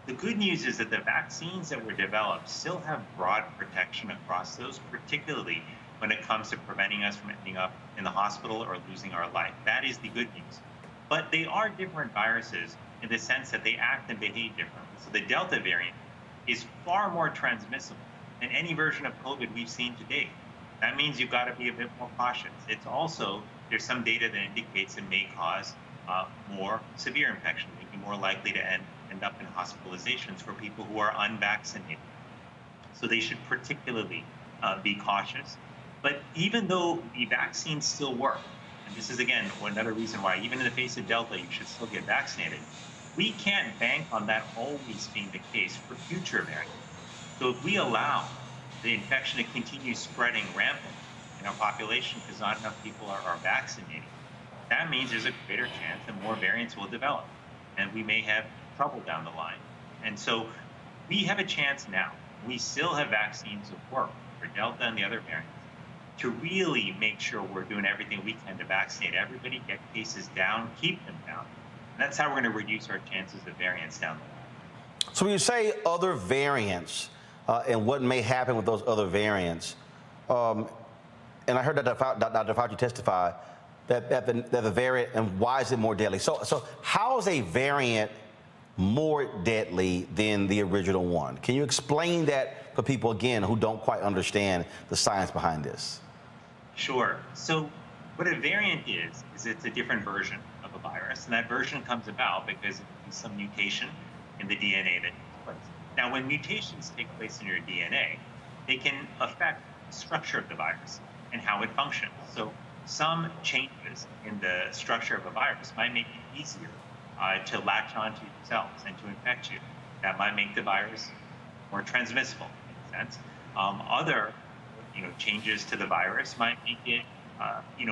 I: The good news is that the vaccines that were developed still have broad protection across those, particularly when it comes to preventing us from ending up in the hospital or losing our life. That is the good news. But they are different viruses in the sense that they act and behave differently. So the Delta variant is far more transmissible than any version of COVID we've seen to date. That means you've got to be a bit more cautious. It's also, there's some data that indicates it may cause more severe infection, maybe more likely to end up in hospitalizations for people who are unvaccinated. So they should particularly be cautious. But even though the vaccines still work, and this is, again, another reason why even in the face of Delta, you should still get vaccinated, we can't bank on that always being the case for future variants. So if we allow the infection to continue spreading rampant in our population because not enough people are vaccinated, that means there's a greater chance that more variants will develop, and we may have trouble down the line. And so we have a chance now. We still have vaccines that work for Delta and the other variants to really make sure we're doing everything we can to vaccinate everybody, get cases down, keep them down. And that's how we're going to reduce our chances of variants down the line.
A: So when you say other variants, and what may happen with those other variants. And I heard that Dr. Fauci testify that the variant, and why is it more deadly? So how is a variant more deadly than the original one? Can you explain that for people, again, who don't quite understand the science behind this?
I: Sure. So what a variant is it's a different version of a virus, and that version comes about because of some mutation in the DNA that takes place. Now, when mutations take place in your DNA, they can affect the structure of the virus and how it functions. So some changes in the structure of a virus might make it easier to latch onto your cells and to infect you. That might make the virus more transmissible, in a sense. Other changes to the virus might make it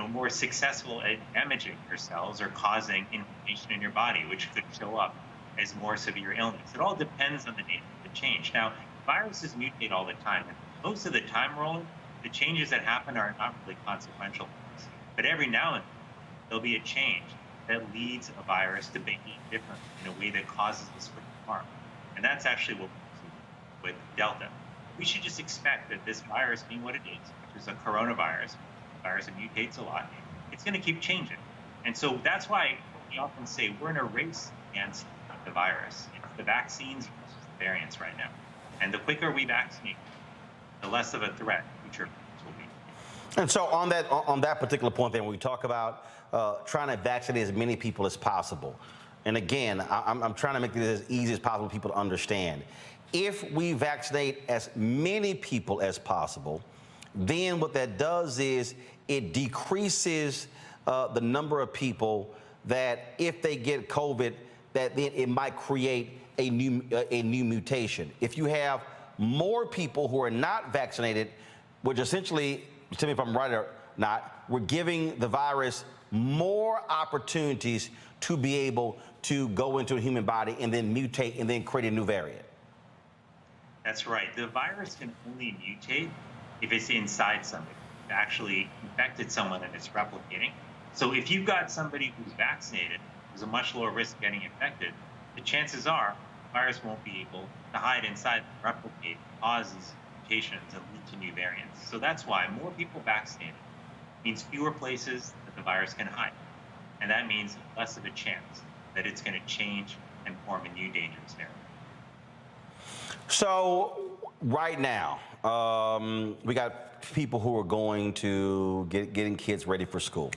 I: more successful at damaging your cells or causing inflammation in your body, which could show up as more severe illness. It all depends on the nature of the change. Now, viruses mutate all the time, and most of the time, Roland, the changes that happen are not really consequential. But every now and then, there'll be a change that leads a virus to behave differently in a way that causes this sort of harm. And that's actually what we see with Delta. We should just expect that this virus, being what it is, which is a coronavirus, a virus that mutates a lot, it's going to keep changing. And so that's why we often say we're in a race against the virus. It's the vaccines versus the variants right now. And the quicker we vaccinate, the less of a threat future will be.
A: And so on that particular point, then, when we talk about trying to vaccinate as many people as possible, and again, I'm trying to make this as easy as possible for people to understand. If we vaccinate as many people as possible, then what that does is it decreases the number of people that, if they get COVID, that then it might create a new mutation. If you have more people who are not vaccinated, which essentially, tell me if I'm right or not, we're giving the virus more opportunities to be able to go into a human body and then mutate and then create a new variant.
I: That's right. The virus can only mutate if it's inside somebody. It actually infected someone and it's replicating. So if you've got somebody who's vaccinated, who's a much lower risk of getting infected, the chances are the virus won't be able to hide inside, replicate, cause these mutations, and lead to new variants. So that's why more people vaccinated means fewer places that the virus can hide. And that means less of a chance that it's going to change and form a new dangerous variant.
A: So right now, we got people who are going to getting kids ready for school.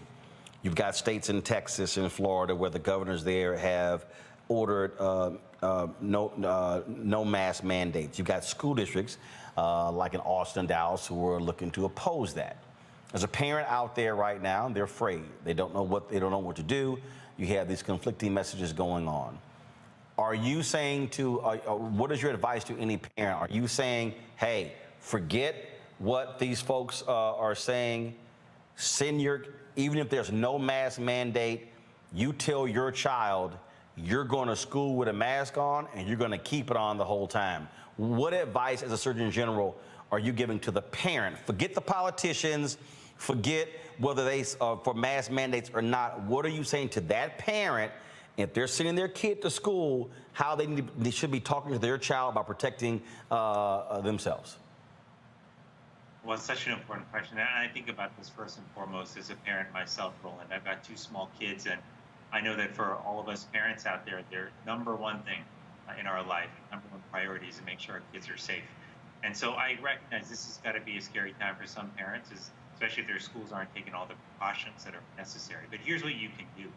A: You've got states in Texas and Florida where the governors there have ordered no mask mandates. You've got school districts like in Austin, Dallas, who are looking to oppose that. As a parent out there right now, they're afraid. They don't know what to do. You have these conflicting messages going on. Are you saying what is your advice to any parent? Are you saying, hey, forget what these folks are saying, even if there's no mask mandate, you tell your child you're going to school with a mask on and you're going to keep it on the whole time? What advice as a Surgeon General are you giving to the parent? Forget the politicians, forget whether they for mask mandates or not. What are you saying to that parent if they're sending their kid to school, how they should be talking to their child about protecting themselves?
I: Well, it's such an important question. And I think about this first and foremost as a parent myself, Roland. I've got 2 small kids, and I know that for all of us parents out there, their number one thing in our life, number one priority is to make sure our kids are safe. And so I recognize this has got to be a scary time for some parents, especially if their schools aren't taking all the precautions that are necessary. But here's what you can do.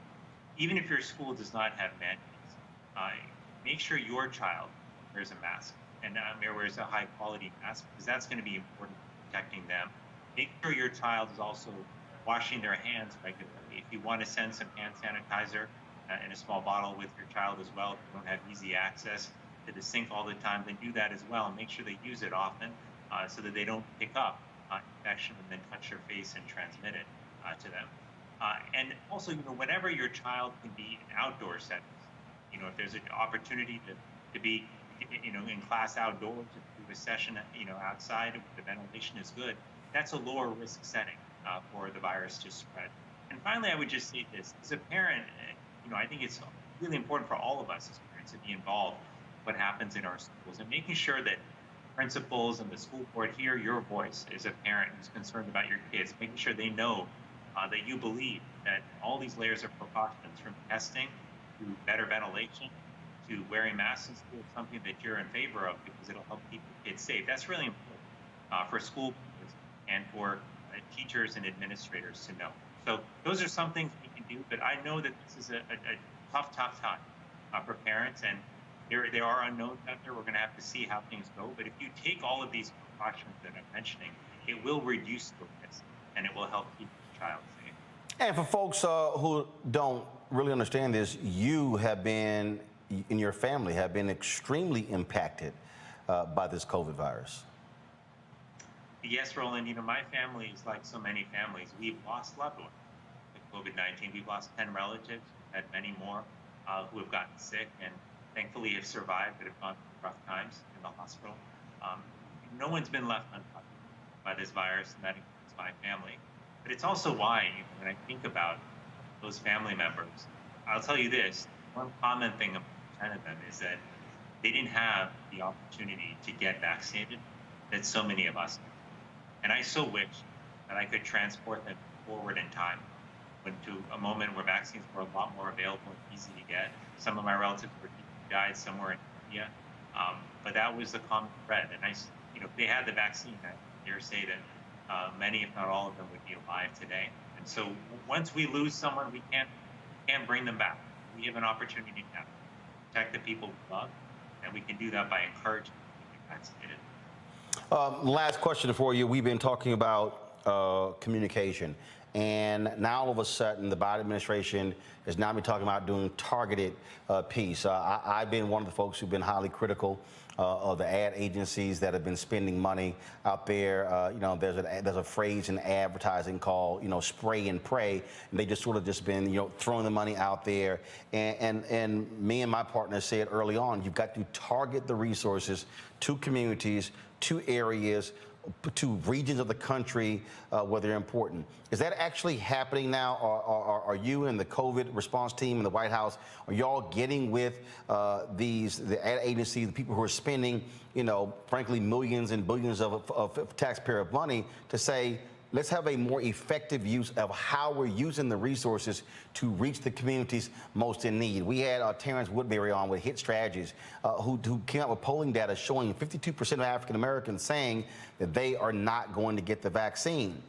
I: Even if your school does not have mandates, make sure your child wears a mask and wears a high-quality mask, because that's going to be important for protecting them. Make sure your child is also washing their hands regularly. If you want to send some hand sanitizer in a small bottle with your child as well, if you don't have easy access to the sink all the time, then do that as well, and make sure they use it often so that they don't pick up infection and then touch their face and transmit it to them. And also, whenever your child can be in outdoor settings, if there's an opportunity to be, in class outdoors, to do a session, outside, if the ventilation is good, that's a lower risk setting for the virus to spread. And finally, I would just say this: as a parent, I think it's really important for all of us as parents to be involved in what happens in our schools and making sure that principals and the school board hear your voice as a parent who's concerned about your kids, making sure they know that you believe that all these layers of precautions, from testing to better ventilation to wearing masks in school, is something that you're in favor of because it'll help keep the kids safe. That's really important for school boards and for teachers and administrators to know. So those are some things we can do, but I know that this is a tough time for parents, and there are unknowns out there. We're going to have to see how things go. But if you take all of these precautions that I'm mentioning, it will reduce the risk, and it will help keep the child safe. And for folks who don't really understand this, you have been, and your family have been extremely impacted by this COVID virus. Yes, Roland, my family is like so many families. We've lost loved ones with COVID-19. We've lost 10 relatives, had many more who have gotten sick and thankfully have survived but have gone through rough times in the hospital. No one's been left untouched by this virus, and that includes my family. But it's also why, when I think about those family members, I'll tell you this, one common thing about 10 of them is that they didn't have the opportunity to get vaccinated that so many of us did. And I so wish that I could transport them forward in time to a moment where vaccines were a lot more available and easy to get. Some of my relatives died somewhere in India, but that was the common thread. And if they had the vaccine, I dare say that many, if not all of them, would be alive today. And so once we lose someone, we can't bring them back. We have an opportunity now to protect the people we love, and we can do that by encouraging them to get vaccinated. Last question for you. We've been talking about communication, and now all of a sudden the Biden administration is now talking about doing targeted peace. I've been one of the folks who've been highly critical of the ad agencies that have been spending money out there. There's a phrase in advertising called spray and pray, and they just sort of been throwing the money out there. And me and my partner said early on, you've got to target the resources to communities, to areas, to regions of the country where they're important. Is that actually happening now? Are you and the COVID response team in the White House, are y'all getting with the ad agencies, the people who are spending, frankly, millions and billions of taxpayer money to say, let's have a more effective use of how we're using the resources to reach the communities most in need? We had Terrence Woodbury on with Hit Strategies, who came out with polling data showing 52% of African Americans saying that they are not going to get the vaccine.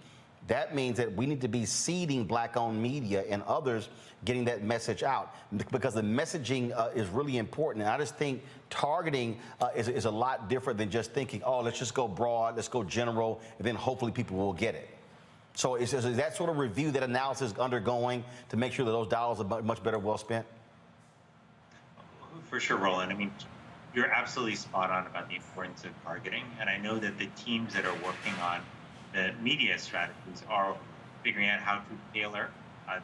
I: That means that we need to be seeding Black-owned media and others getting that message out, because the messaging is really important. And I just think targeting is a lot different than just thinking, oh, let's just go broad, let's go general, and then hopefully people will get it. So is that sort of review, that analysis undergoing to make sure that those dollars are much better well spent? For sure, Roland. I mean, you're absolutely spot on about the importance of targeting. And I know that the teams that are working on the media strategies are figuring out how to tailor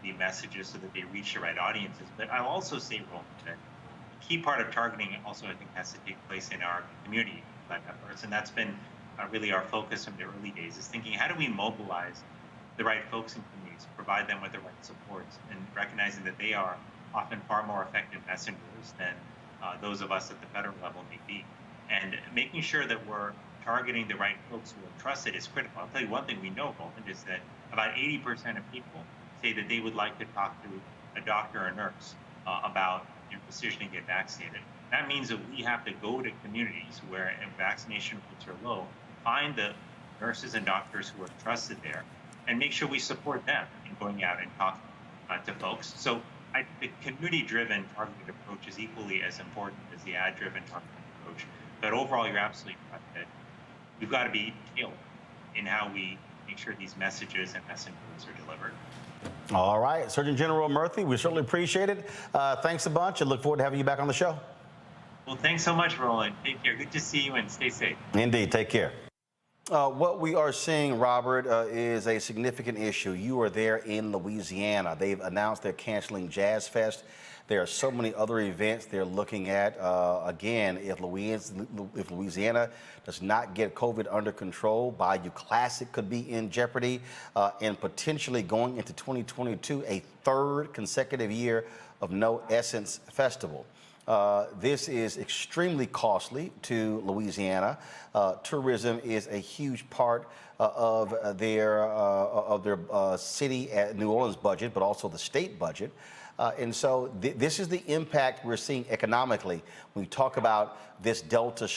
I: the messages so that they reach the right audiences. But I'll also say, Roland, that a key part of targeting also, I think, has to take place in our community efforts. And that's been really our focus from the early days, is thinking, how do we mobilize the right folks in communities, provide them with the right supports, and recognizing that they are often far more effective messengers than those of us at the federal level may be. And making sure that we're targeting the right folks who are trusted is critical. I'll tell you one thing we know, Roland, is that about 80% of people say that they would like to talk to a doctor or nurse about their decision to get vaccinated. That means that we have to go to communities where vaccination rates are low, find the nurses and doctors who are trusted there, and make sure we support them in going out and talking to folks. So the community-driven targeted approach is equally as important as the ad-driven targeted approach. But overall, you're absolutely right that we've got to be tailored in how we make sure these messages and messengers are delivered. All right, Surgeon General Murthy, we certainly appreciate it. Thanks a bunch, and look forward to having you back on the show. Well, thanks so much, Roland. Take care. Good to see you, and stay safe. Indeed. Take care. What we are seeing, Robert, is a significant issue. You are there in Louisiana. They've announced they're canceling Jazz Fest. There are so many other events they're looking at. Again, if Louisiana does not get COVID under control, Bayou Classic could be in jeopardy, and potentially going into 2022, a third consecutive year of No Essence Festival.
A: This is extremely costly to Louisiana. Tourism is a huge part of their city, New Orleans budget, but also the state budget. And so this is the impact we're seeing economically when we talk about this Delta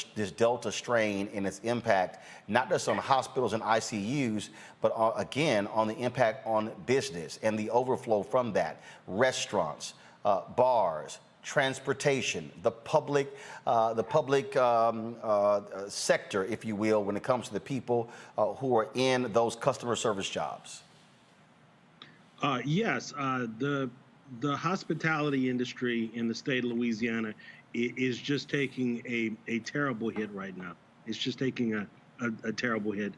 A: strain and its impact, not just on hospitals and ICUs, but again on the impact on business and the overflow from that. Restaurants, bars, transportation, the public sector, if you will, when it comes to the people who are in those customer service jobs.
D: Yes, the hospitality industry in the state of Louisiana is just taking a terrible hit right now. It's just taking a terrible hit.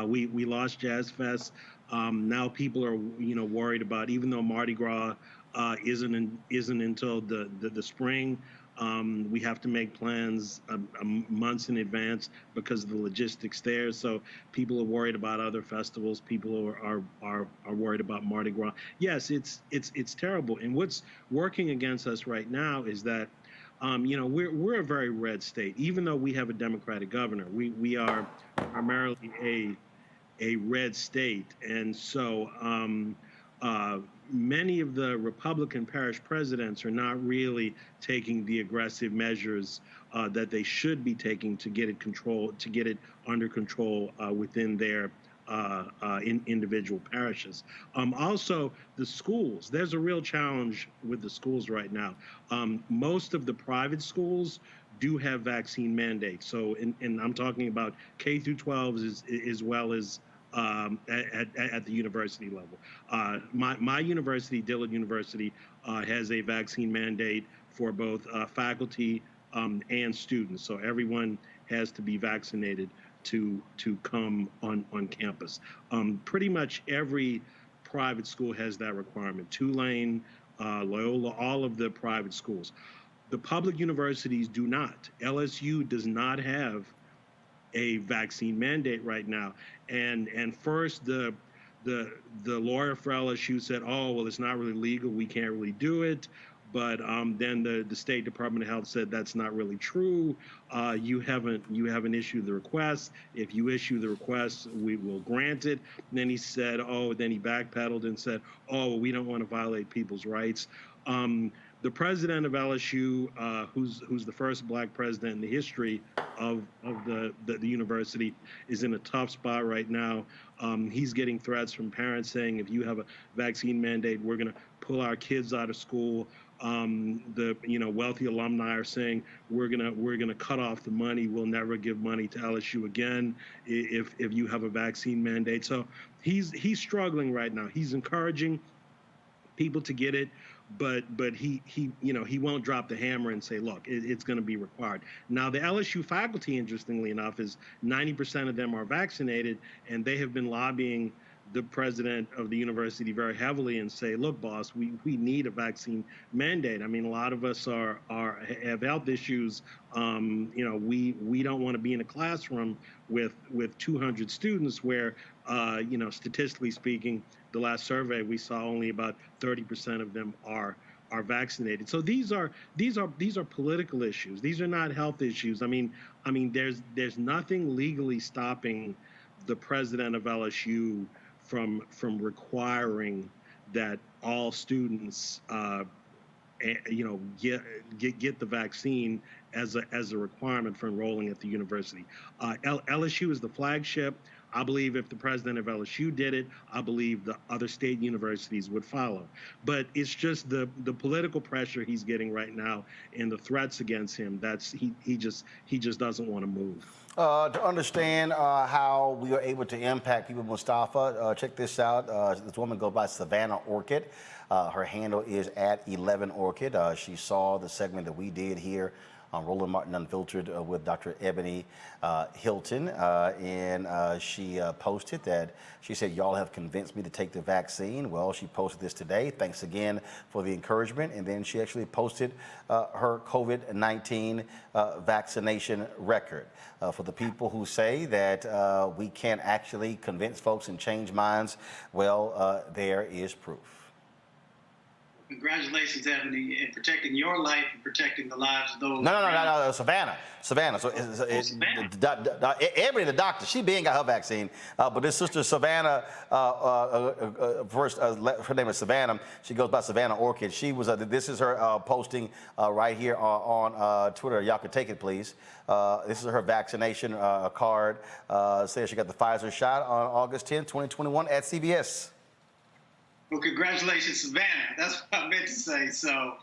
D: We lost Jazz Fest. Now people are worried about, even though Mardi Gras isn't until the spring. We have to make plans months in advance because of the logistics there. So people are worried about other festivals. People are worried about Mardi Gras. Yes, it's terrible. And what's working against us right now is that we're a very red state. Even though we have a Democratic governor, we are primarily a red state, and so many of the Republican parish presidents are not really taking the aggressive measures that they should be taking to get it under control within their individual parishes. Also, the schools. There's a real challenge with the schools right now. Most of the private schools do have vaccine mandates. So, and I'm talking about K through 12 as well as at the university level. My university, Dillard University, has a vaccine mandate for both faculty and students. So everyone has to be vaccinated to come on campus. Pretty much every private school has that requirement. Tulane, Loyola, all of the private schools. The public universities do not. LSU does not have a vaccine mandate right now. And first the lawyer for LSU said, oh, well, it's not really legal, we can't really do it. But then the State Department of Health said that's not really true. You haven't issued the request. If you issue the request, we will grant it. And then he said, then he backpedaled and said, well, we don't want to violate people's rights. The president of LSU, who's the first black president in the history of the university, is in a tough spot right now. He's getting threats from parents saying, if you have a vaccine mandate, we're going to pull our kids out of school. The wealthy alumni are saying we're gonna cut off the money. We'll never give money to LSU again if you have a vaccine mandate. So he's struggling right now. He's encouraging people to get it, but he won't drop the hammer and say, look, it's going to be required. Now the LSU faculty, interestingly enough, is 90% of them are vaccinated, and they have been lobbying the president of the university very heavily and say, look, boss, we need a vaccine mandate. I mean, a lot of us have health issues. We don't want to be in a classroom with 200 students where, statistically speaking, the last survey we saw only about 30% of them are vaccinated. So these are political issues. These are not health issues. I mean, there's nothing legally stopping the president of LSU from requiring that all students get the vaccine as a requirement for enrolling at the university. LSU is the flagship. I believe if the president of LSU did it, I believe the other state universities would follow. But it's just the political pressure he's getting right now and the threats against him. He just doesn't want to move.
A: To understand how we are able to impact people, Mustafa, check this out. This woman goes by Savannah Orchid. Her handle is @11Orchid. She saw the segment that we did here on Roland Martin Unfiltered with Dr. Ebony Hilton, and she posted that she said, y'all have convinced me to take the vaccine. Well, she posted this today. Thanks again for the encouragement. And then she actually posted her COVID-19 vaccination record. For the people who say that we can't actually convince folks and change minds, well, there is proof.
H: Congratulations, Ebony, in protecting your life and protecting the lives of those.
A: No, Savannah. So Ebony, the doctor, she being got her vaccine, but this sister Savannah, first, her name is Savannah. She goes by Savannah Orchid. She was. This is her posting right here on Twitter. Y'all can take it, please. This is her vaccination card. Says she got the Pfizer shot on August 10, 2021 at CVS.
H: Well, congratulations, Savannah. That's what I meant to say. So,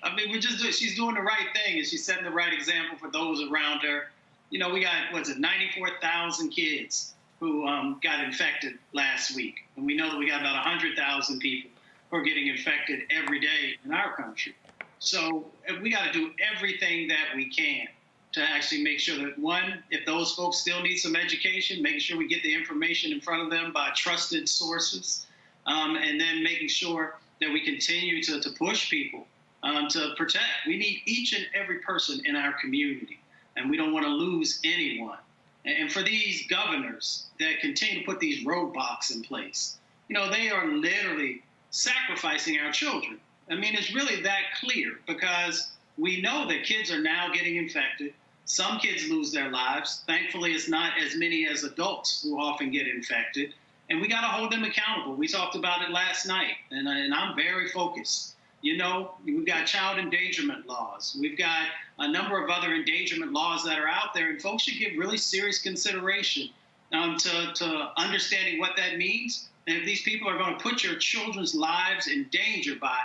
H: I mean, she's doing the right thing, and she's setting the right example for those around her. You know, we got, 94,000 kids who got infected last week. And we know that we got about 100,000 people who are getting infected every day in our country. So we got to do everything that we can to actually make sure that, one, if those folks still need some education, making sure we get the information in front of them by trusted sources. And then making sure that we continue to push people to protect. We need each and every person in our community, and we don't want to lose anyone. And for these governors that continue to put these roadblocks in place, you know, they are literally sacrificing our children. I mean, it's really that clear, because we know that kids are now getting infected. Some kids lose their lives. Thankfully, it's not as many as adults who often get infected. And we got to hold them accountable. We talked about it last night, and I'm very focused. You know, we've got child endangerment laws. We've got a number of other endangerment laws that are out there, and folks should give really serious consideration to understanding what that means. And if these people are going to put your children's lives in danger by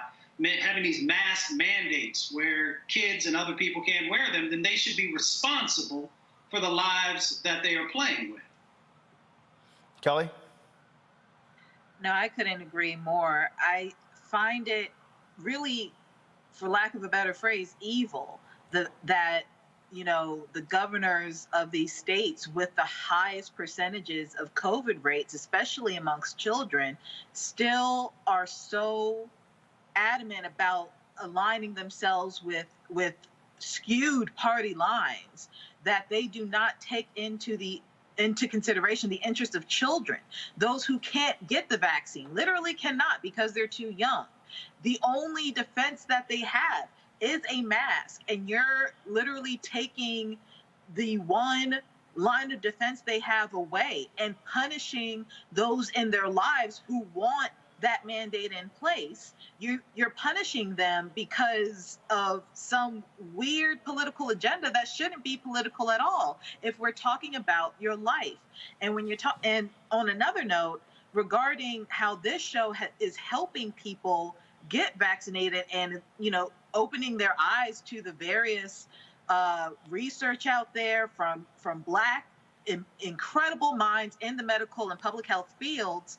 H: having these mask mandates where kids and other people can't wear them, then they should be responsible for the lives that they are playing with.
A: Kelly?
E: No, I couldn't agree more. I find it really, for lack of a better phrase, evil that, you know, the governors of these states with the highest percentages of COVID rates, especially amongst children, still are so adamant about aligning themselves with skewed party lines that they do not take into consideration the interest of children, those who can't get the vaccine, literally cannot because they're too young. The only defense that they have is a mask, and you're literally taking the one line of defense they have away and punishing those in their lives who want that mandate in place. You're punishing them because of some weird political agenda that shouldn't be political at all if we're talking about your life. And when you're and on another note, regarding how this show is helping people get vaccinated and, you know, opening their eyes to the various research out there from Black incredible minds in the medical and public health fields,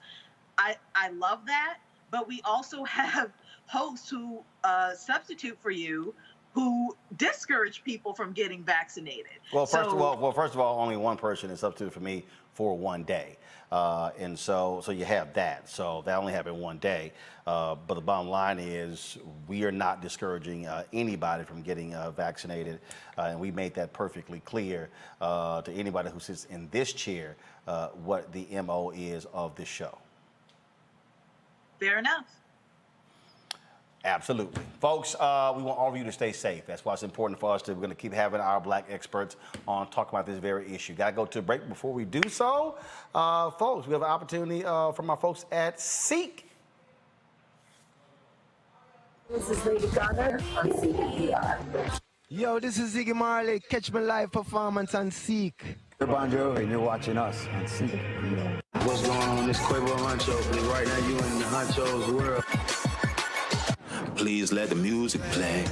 E: I love that, but we also have hosts who substitute for you who discourage people from getting vaccinated.
A: Well, first of all, only one person is substituted for me for one day, and so you have that. So that only happened one day. But the bottom line is we are not discouraging anybody from getting vaccinated, and we made that perfectly clear to anybody who sits in this chair what the MO is of this show.
E: Fair enough.
A: Absolutely. Folks, we want all of you to stay safe. That's why it's important for us we're going to keep having our Black experts on talking about this very issue. Got to go to a break. Before we do so, folks, we have an opportunity from our folks at Seek.
J: This is Lady Gaga on CPR.
K: Yo, this is Ziggy Marley. Catch my live performance on Seek.
L: Bon Jovi, and you're watching us on Seek.
M: What's going on? This Quavo Honcho. Right now, you in the Honcho's world. Please let the music play.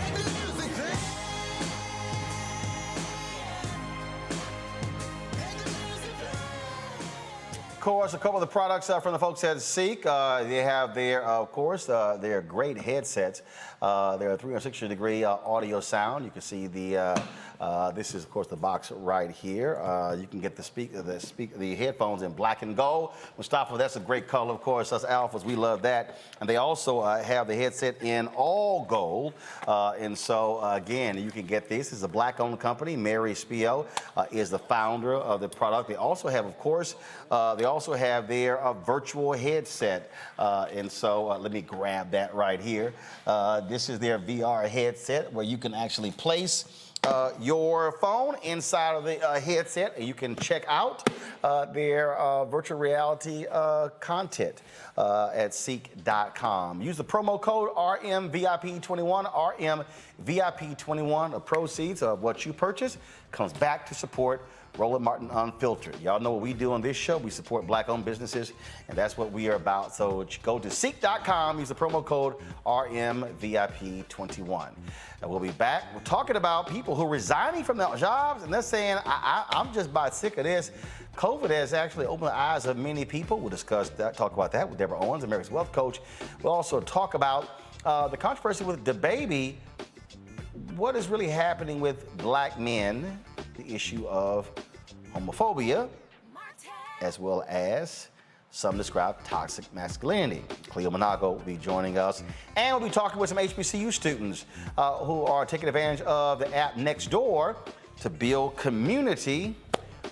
A: Of course, a couple of the products from the folks at Seek. They have their, of course, their great headsets. They're a 360-degree audio sound. You can see the This is, of course, the box right here. You can get the headphones in black and gold. Mustafa, that's a great color, of course. Us alphas, we love that. And they also have the headset in all gold. And so, again, you can get this. It's a black-owned company. Mary Spio is the founder of the product. They also have, of course, their virtual headset. And so, let me grab that right here. This is their VR headset where you can actually place your phone inside of the headset, and you can check out their virtual reality content at seek.com. Use the promo code RMVIP21, RMVIP21. The proceeds of what you purchase comes back to support Roland Martin Unfiltered. Y'all know what we do on this show. We support black-owned businesses, and that's what we are about. So go to seek.com, use the promo code RMVIP21. And we'll be back. We're talking about people who are resigning from their jobs, and they're saying, I'm just about sick of this. COVID has actually opened the eyes of many people. We'll talk about that with Deborah Owens, America's Wealth Coach. We'll also talk about the controversy with DaBaby. What is really happening with black men, the issue of homophobia, as well as some describe toxic masculinity. Cleo Monago will be joining us, and we'll be talking with some HBCU students who are taking advantage of the app Nextdoor to build community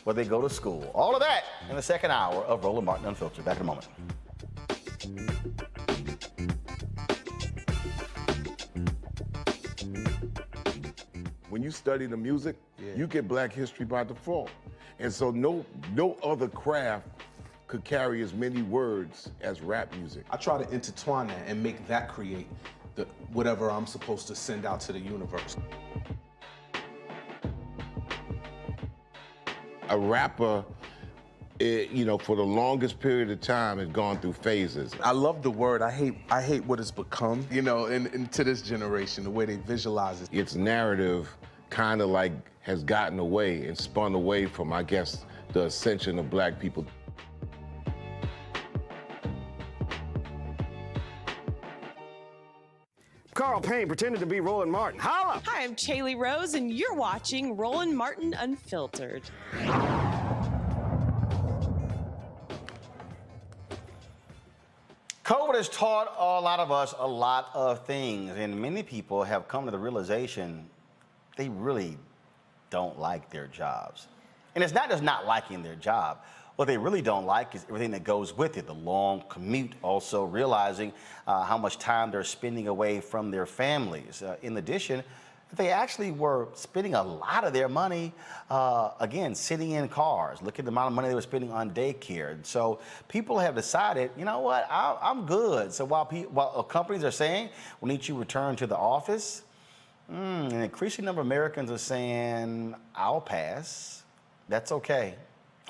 A: where they go to school. All of that in the second hour of Roland Martin Unfiltered. Back in a moment.
N: When you study the music, you get Black history by default. And so no other craft could carry as many words as rap music.
O: I try to intertwine that and make that create whatever I'm supposed to send out to the universe.
N: A rapper, for the longest period of time has gone through phases.
O: I love the word. I hate what it's become, and to this generation, the way they visualize it.
N: Its narrative kind of like has gotten away and spun away from, I guess, the ascension of Black people.
P: Carl Payne pretended to be Roland Martin. Holla!
Q: Hi, I'm Chaley Rose, and you're watching Roland Martin Unfiltered.
A: COVID has taught a lot of us a lot of things, and many people have come to the realization they really don't like their jobs. And it's not just not liking their job. What they really don't like is everything that goes with it, the long commute, also realizing how much time they're spending away from their families. In addition, they actually were spending a lot of their money, again, sitting in cars. Look at the amount of money they were spending on daycare. And so people have decided, you know what, I'm good. So while companies are saying, we need you to return to the office, an increasing number of Americans are saying, I'll pass. That's okay.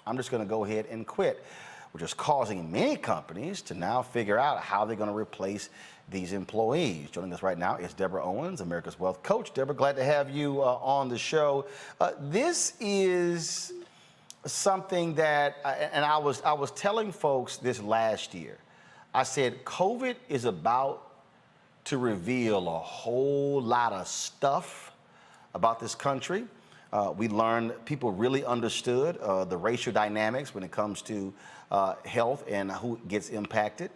A: I'm just going to go ahead and quit, which is causing many companies to now figure out how they're going to replace these employees. Joining us right now is Deborah Owens, America's Wealth Coach. Deborah, glad to have you on the show. This is something that, and I was telling folks this last year. I said, COVID is about to reveal a whole lot of stuff about this country. We learned people really understood the racial dynamics when it comes to health and who gets impacted.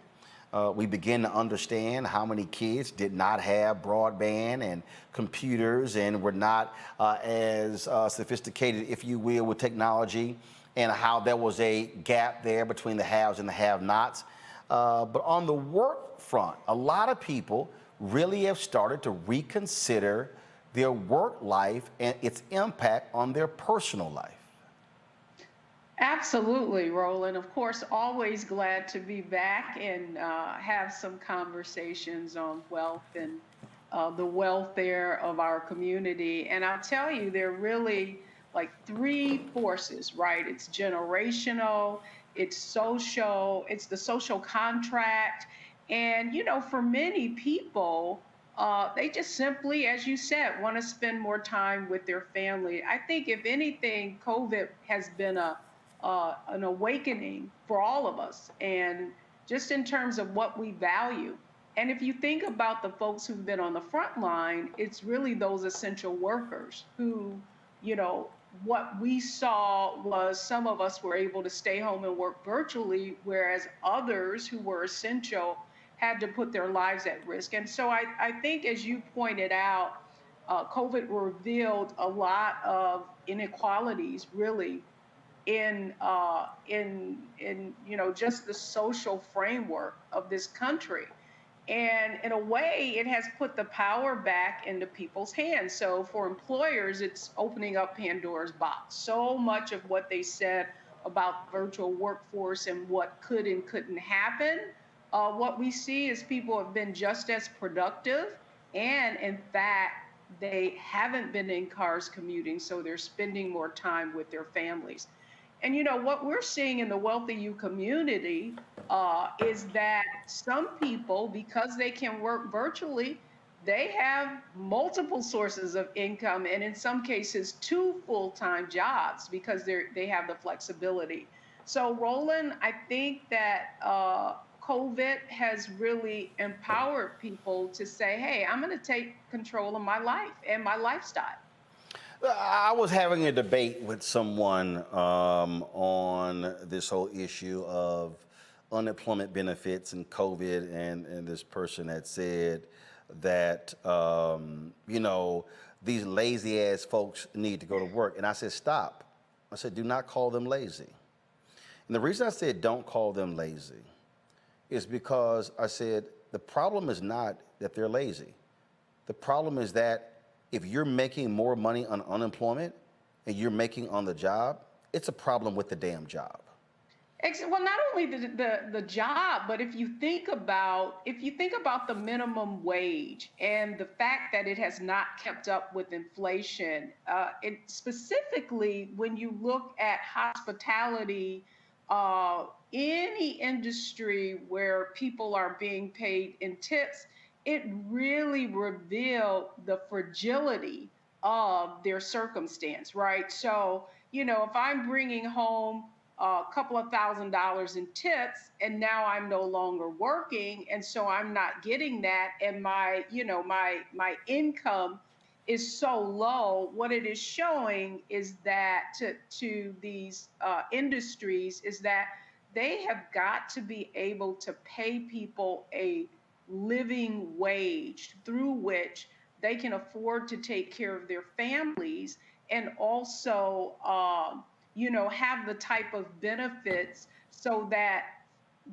A: We begin to understand how many kids did not have broadband and computers and were not as sophisticated, if you will, with technology, and how there was a gap there between the haves and the have-nots. But on the work front, a lot of people really have started to reconsider their work life and its impact on their personal life.
R: Absolutely, Roland. Of course, always glad to be back and have some conversations on wealth and the welfare of our community. And I'll tell you, there are really like three forces, right? It's generational, it's social, it's the social contract. And, for many people, they just simply, as you said, want to spend more time with their family. I think, if anything, COVID has been an awakening for all of us, and just in terms of what we value. And if you think about the folks who've been on the front line, it's really those essential workers who, what we saw was some of us were able to stay home and work virtually, whereas others who were essential had to put their lives at risk. And so I think, as you pointed out, COVID revealed a lot of inequalities, really, in just the social framework of this country. And in a way, it has put the power back into people's hands. So for employers, it's opening up Pandora's box. So much of what they said about virtual workforce and what could and couldn't happen, what we see is people have been just as productive. And in fact, they haven't been in cars commuting, so they're spending more time with their families. And what we're seeing in the Wealthy U community is that some people, because they can work virtually, they have multiple sources of income, and in some cases, 2 full-time jobs because they have the flexibility. So, Roland, I think that COVID has really empowered people to say, hey, I'm going to take control of my life and my lifestyle.
A: I was having a debate with someone on this whole issue of unemployment benefits and COVID, and this person had said that, these lazy ass folks need to go to work. And I said, stop. I said, do not call them lazy. And the reason I said don't call them lazy is because I said the problem is not that they're lazy. The problem is that if you're making more money on unemployment and you're making on the job, it's a problem with the damn job.
R: Well, not only the job, but if you think about the minimum wage and the fact that it has not kept up with inflation, and specifically when you look at hospitality, any industry where people are being paid in tips, it really revealed the fragility of their circumstance, right? So, if I'm bringing home a couple of $1,000s in tips and now I'm no longer working, and so I'm not getting that, and my income is so low, what it is showing is that to these industries is that they have got to be able to pay people a living wage through which they can afford to take care of their families and also, have the type of benefits so that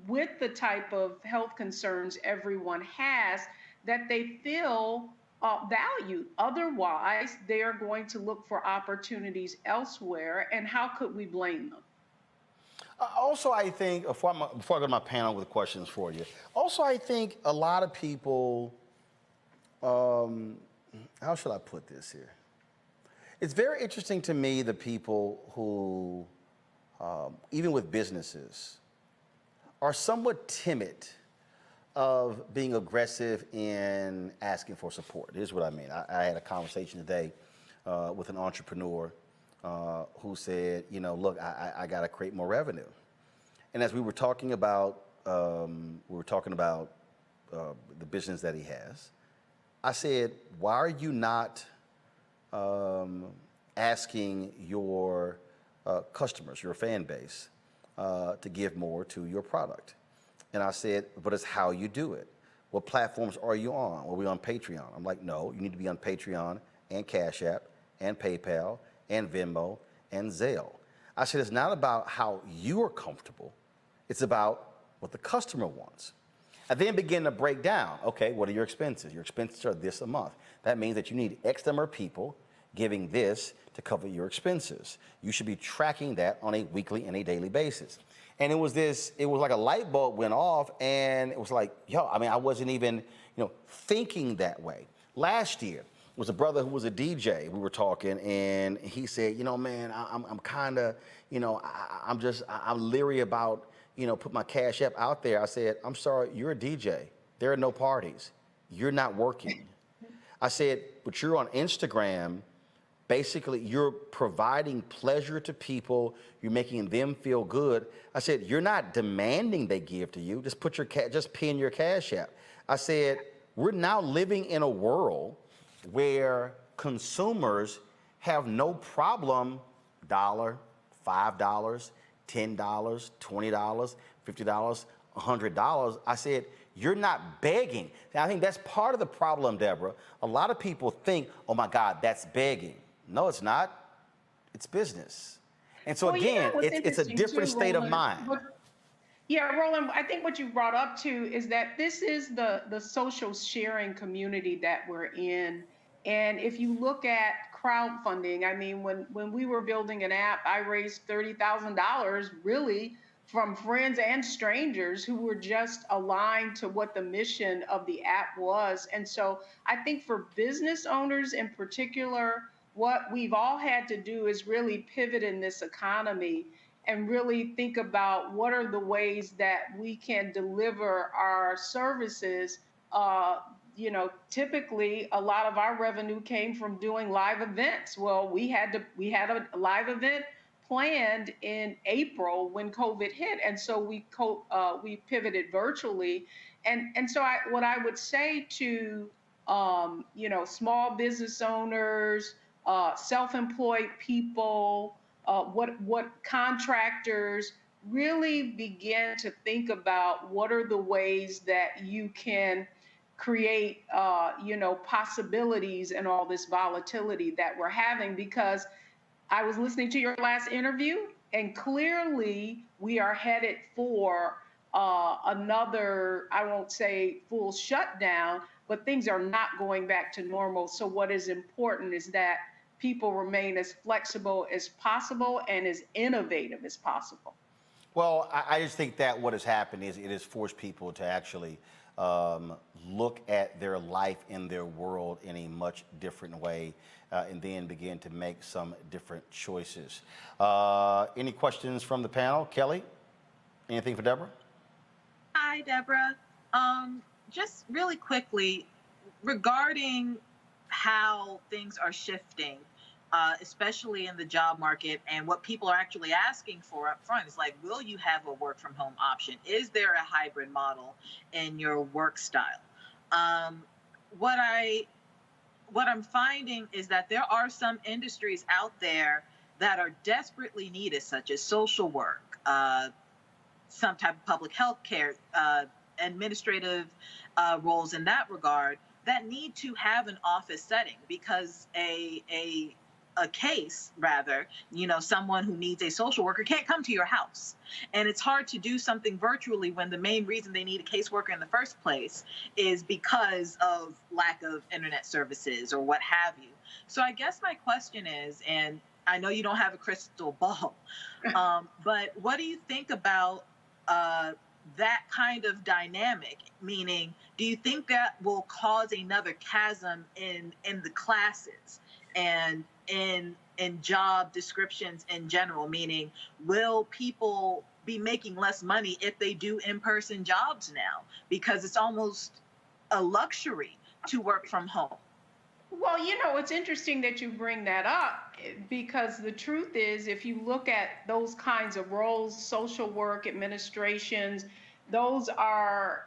R: with the type of health concerns everyone has, that they feel valued. Otherwise, they are going to look for opportunities elsewhere. And how could we blame them?
A: Also, I think, before I go to my panel with questions for you, I think a lot of people, how should I put this here? It's very interesting to me, the people who, even with businesses, are somewhat timid of being aggressive in asking for support. Here's what I mean. I had a conversation today with an entrepreneur who said, look, I got to create more revenue. And as we were talking about, the business that he has, I said, why are you not asking your customers, your fan base, to give more to your product? And I said, but it's how you do it. What platforms are you on? Are we on Patreon? I'm like, no, you need to be on Patreon and Cash App and PayPal and Venmo and Zelle. I said, it's not about how you are comfortable. It's about what the customer wants. I then begin to break down, okay, what are your expenses? Your expenses are this a month. That means that you need X number of people giving this to cover your expenses. You should be tracking that on a weekly and a daily basis. And it was like a light bulb went off, and it was like, I wasn't even, thinking that way. Last year was a brother who was a DJ. We were talking, and he said, man, I'm kind of, I'm leery about, put my Cash App out there. I said, I'm sorry, you're a DJ. There are no parties. You're not working. I said, but you're on Instagram. Basically, you're providing pleasure to people. You're making them feel good. I said, you're not demanding they give to you. Just just pin your Cash App. I said, we're now living in a world where consumers have no problem $1, $5, $10, $20, $50, $100. I said, you're not begging. Now, I think that's part of the problem, Deborah. A lot of people think, oh my God, that's begging. No, it's not. It's business. And so
R: Well, you know
A: again,
R: what's
A: it's a
R: interesting
A: different
R: too,
A: state of
R: Roland?
A: mind.
R: Yeah, Roland, I think what you brought up too is that this is the social sharing community that we're in. And if you look at crowdfunding, I mean, when we were building an app, I raised $30,000 really from friends and strangers who were just aligned to what the mission of the app was. And so I think for business owners in particular, what we've all had to do is really pivot in this economy and really think about what are the ways that we can deliver our services. You know, typically a lot of our revenue came from doing live events. Well, we had a live event planned in April when COVID hit, and so we pivoted virtually. And so what I would say to you know, small business owners, self-employed people, what contractors really begin to think about what are the ways that you can create, you know, possibilities and all this volatility that we're having. Because I was listening to your last interview, and clearly we are headed for another, I won't say full shutdown, but things are not going back to normal. So what is important is that people remain as flexible as possible and as innovative as possible.
A: Well, I just think that what has happened is it has forced people to actually look at their life and their world in a much different way and then begin to make some different choices. Any questions from the panel? Kelly, anything for Deborah?
E: Hi, Deborah. Just really quickly, regarding how things are shifting, especially in the job market, and what people are actually asking for up front is like, will you have a work from home option? Is there a hybrid model in your work style? What I'm finding is that there are some industries out there that are desperately needed, such as social work, some type of public health care, administrative roles in that regard, that need to have an office setting, because a case, rather, you know, someone who needs a social worker can't come to your house. And it's hard to do something virtually when the main reason they need a caseworker in the first place is because of lack of internet services or what have you. So I guess my question is, and I know you don't have a crystal ball, but what do you think about that kind of dynamic? Meaning, do you think that will cause another chasm in the classes and in job descriptions in general? Meaning, will people be making less money if they do in-person jobs now, because it's almost a luxury to work from home?
R: Well, you know, it's interesting that you bring that up, because the truth is, if you look at those kinds of roles, social work, administrations, those are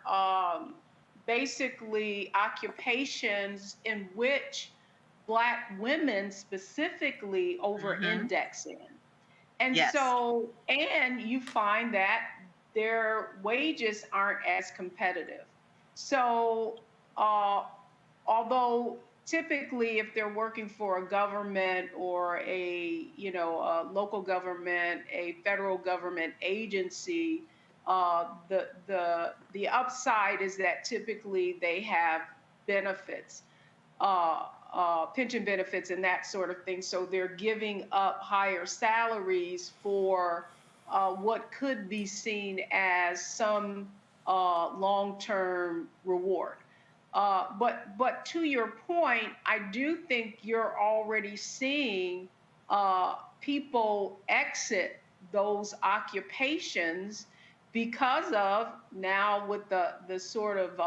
R: basically occupations in which Black women specifically over-index in. And
E: Yes.
R: so, and you find that their wages aren't as competitive. So, although typically if they're working for a government or a, you know, a local government, a federal government agency, the upside is that typically they have benefits, pension benefits and that sort of thing. So they're giving up higher salaries for what could be seen as some long-term reward. But to your point, I do think you're already seeing people exit those occupations because of now with the sort of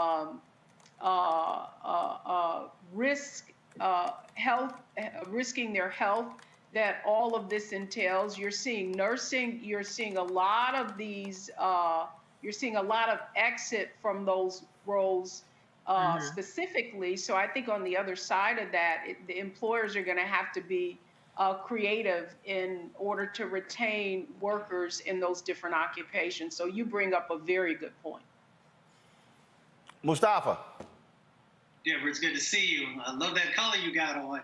R: risking their health that all of this entails. You're seeing nursing. You're seeing a lot of these. You're seeing a lot of exit from those roles specifically. So I think on the other side of that, the employers are going to have to be creative in order to retain workers in those different occupations. So you bring up a very good point.
A: Mustafa.
H: Deborah, it's good to see you. I love that color you got on.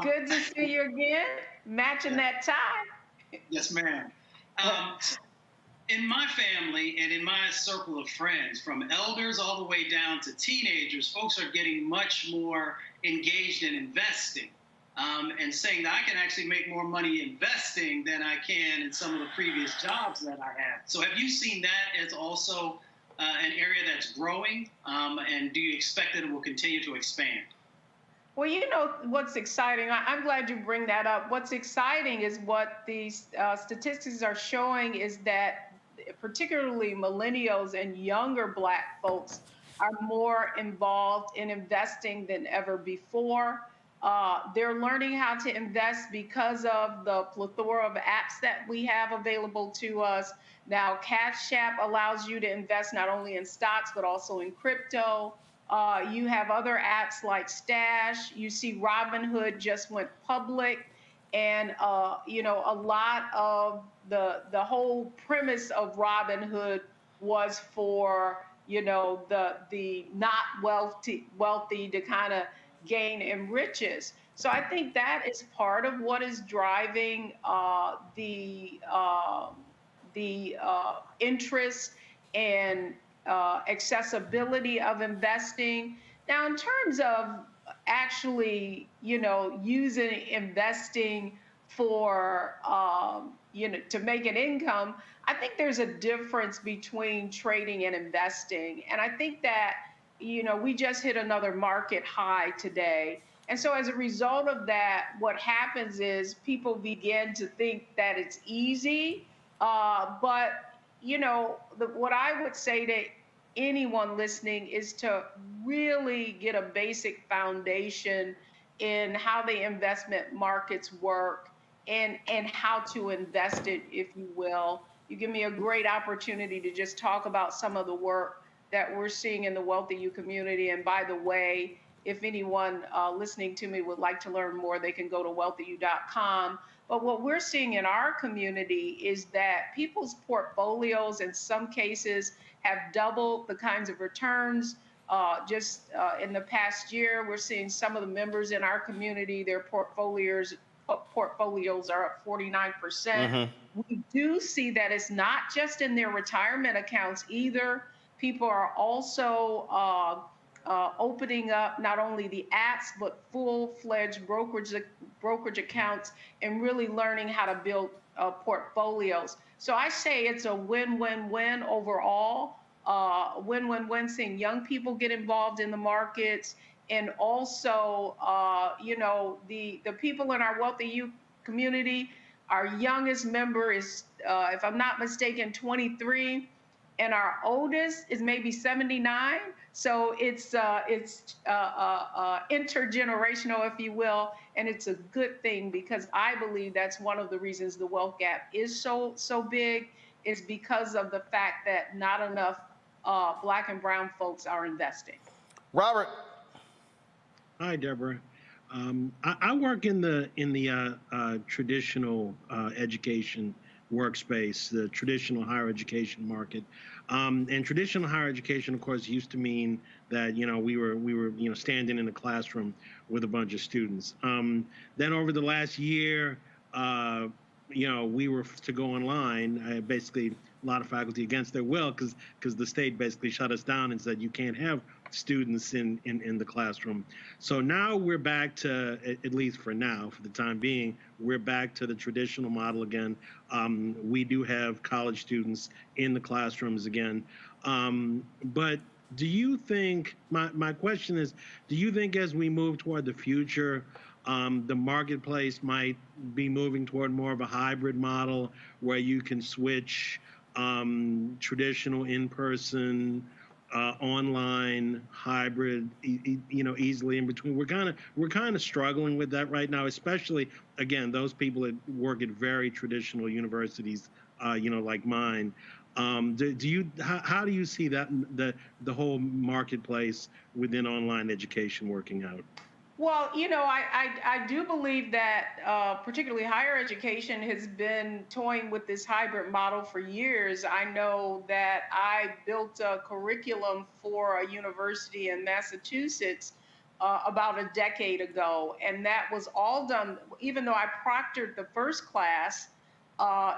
R: Good to see you again. Matching that tie.
H: Yes, ma'am. In my family and in my circle of friends, from elders all the way down to teenagers, folks are getting much more engaged in investing and saying that I can actually make more money investing than I can in some of the previous jobs that I had. So have you seen that as also an area that's growing? And do you expect that it will continue to expand?
R: Well, you know what's exciting? I'm glad you bring that up. What's exciting is what these statistics are showing is that particularly millennials and younger Black folks are more involved in investing than ever before. They're learning how to invest because of the plethora of apps that we have available to us. Now, Cash App allows you to invest not only in stocks, but also in crypto. You have other apps like Stash. You see Robinhood just went public. And, you know, a lot of the whole premise of Robinhood was for, you know, the not wealthy to kind of gain in riches. So I think that is part of what is driving the interest and accessibility of investing. Now, in terms of actually, you know, using investing for, you know, to make an income, I think there's a difference between trading and investing. And I think that, you know, we just hit another market high today. And so as a result of that, what happens is people begin to think that it's easy. But, you know, what I would say to anyone listening is to really get a basic foundation in how the investment markets work and how to invest it, if you will. You give me a great opportunity to just talk about some of the work that we're seeing in the Wealthy U community. And by the way, if anyone listening to me would like to learn more, they can go to wealthyu.com. But what we're seeing in our community is that people's portfolios in some cases have doubled the kinds of returns. Just in the past year, we're seeing some of the members in our community, their portfolios are up 49%. We do see that it's not just in their retirement accounts either. People are also opening up not only the apps, but full-fledged brokerage accounts and really learning how to build portfolios. So I say it's a win-win-win overall. Win-win-win, seeing young people get involved in the markets, and also, you know, the people in our Wealthy U community, our youngest member is, if I'm not mistaken, 23, and our oldest is maybe 79. So it's intergenerational, if you will, and it's a good thing because I believe that's one of the reasons the wealth gap is so big, is because of the fact that not enough Black and brown folks are investing.
A: Robert.
D: Hi, Deborah. I work in the traditional education workspace, the traditional higher education market. And traditional higher education, of course, used to mean that, you know, we were you know, standing in a classroom with a bunch of students. Then over the last year, you know, we were to go online. Basically, a lot of faculty against their will, because the state basically shut us down and said you can't have students in the classroom. So now we're back to, at least for now, for the time being, we're back to the traditional model again. We do have college students in the classrooms again. But do you think, my question is, do you think as we move toward the future, the marketplace might be moving toward more of a hybrid model where you can switch traditional in-person, online, hybrid, you know, easily in between? We're kind of struggling with that right now, especially, again, those people that work at very traditional universities, you know, like mine. How do you see that the whole marketplace within online education working out?
R: Well, I do believe that particularly higher education has been toying with this hybrid model for years. I know that I built a curriculum for a university in Massachusetts about a decade ago, and that was all done, even though I proctored the first class,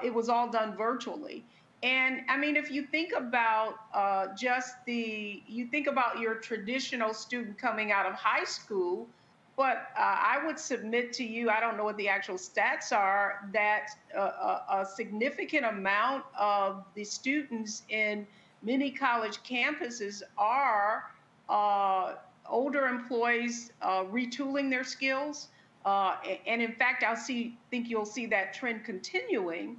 R: it was all done virtually. And I mean, if you think about you think about your traditional student coming out of high school, but I would submit to you, I don't know what the actual stats are, that a significant amount of the students in many college campuses are older employees retooling their skills. And in fact, think you'll see that trend continuing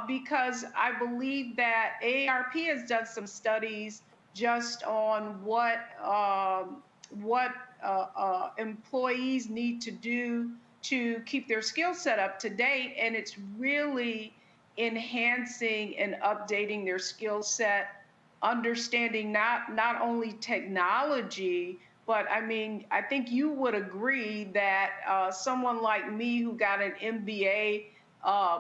R: because I believe that AARP has done some studies just on what employees need to do to keep their skill set up to date, and it's really enhancing and updating their skill set, understanding not only technology, but I mean, I think you would agree that someone like me who got an MBA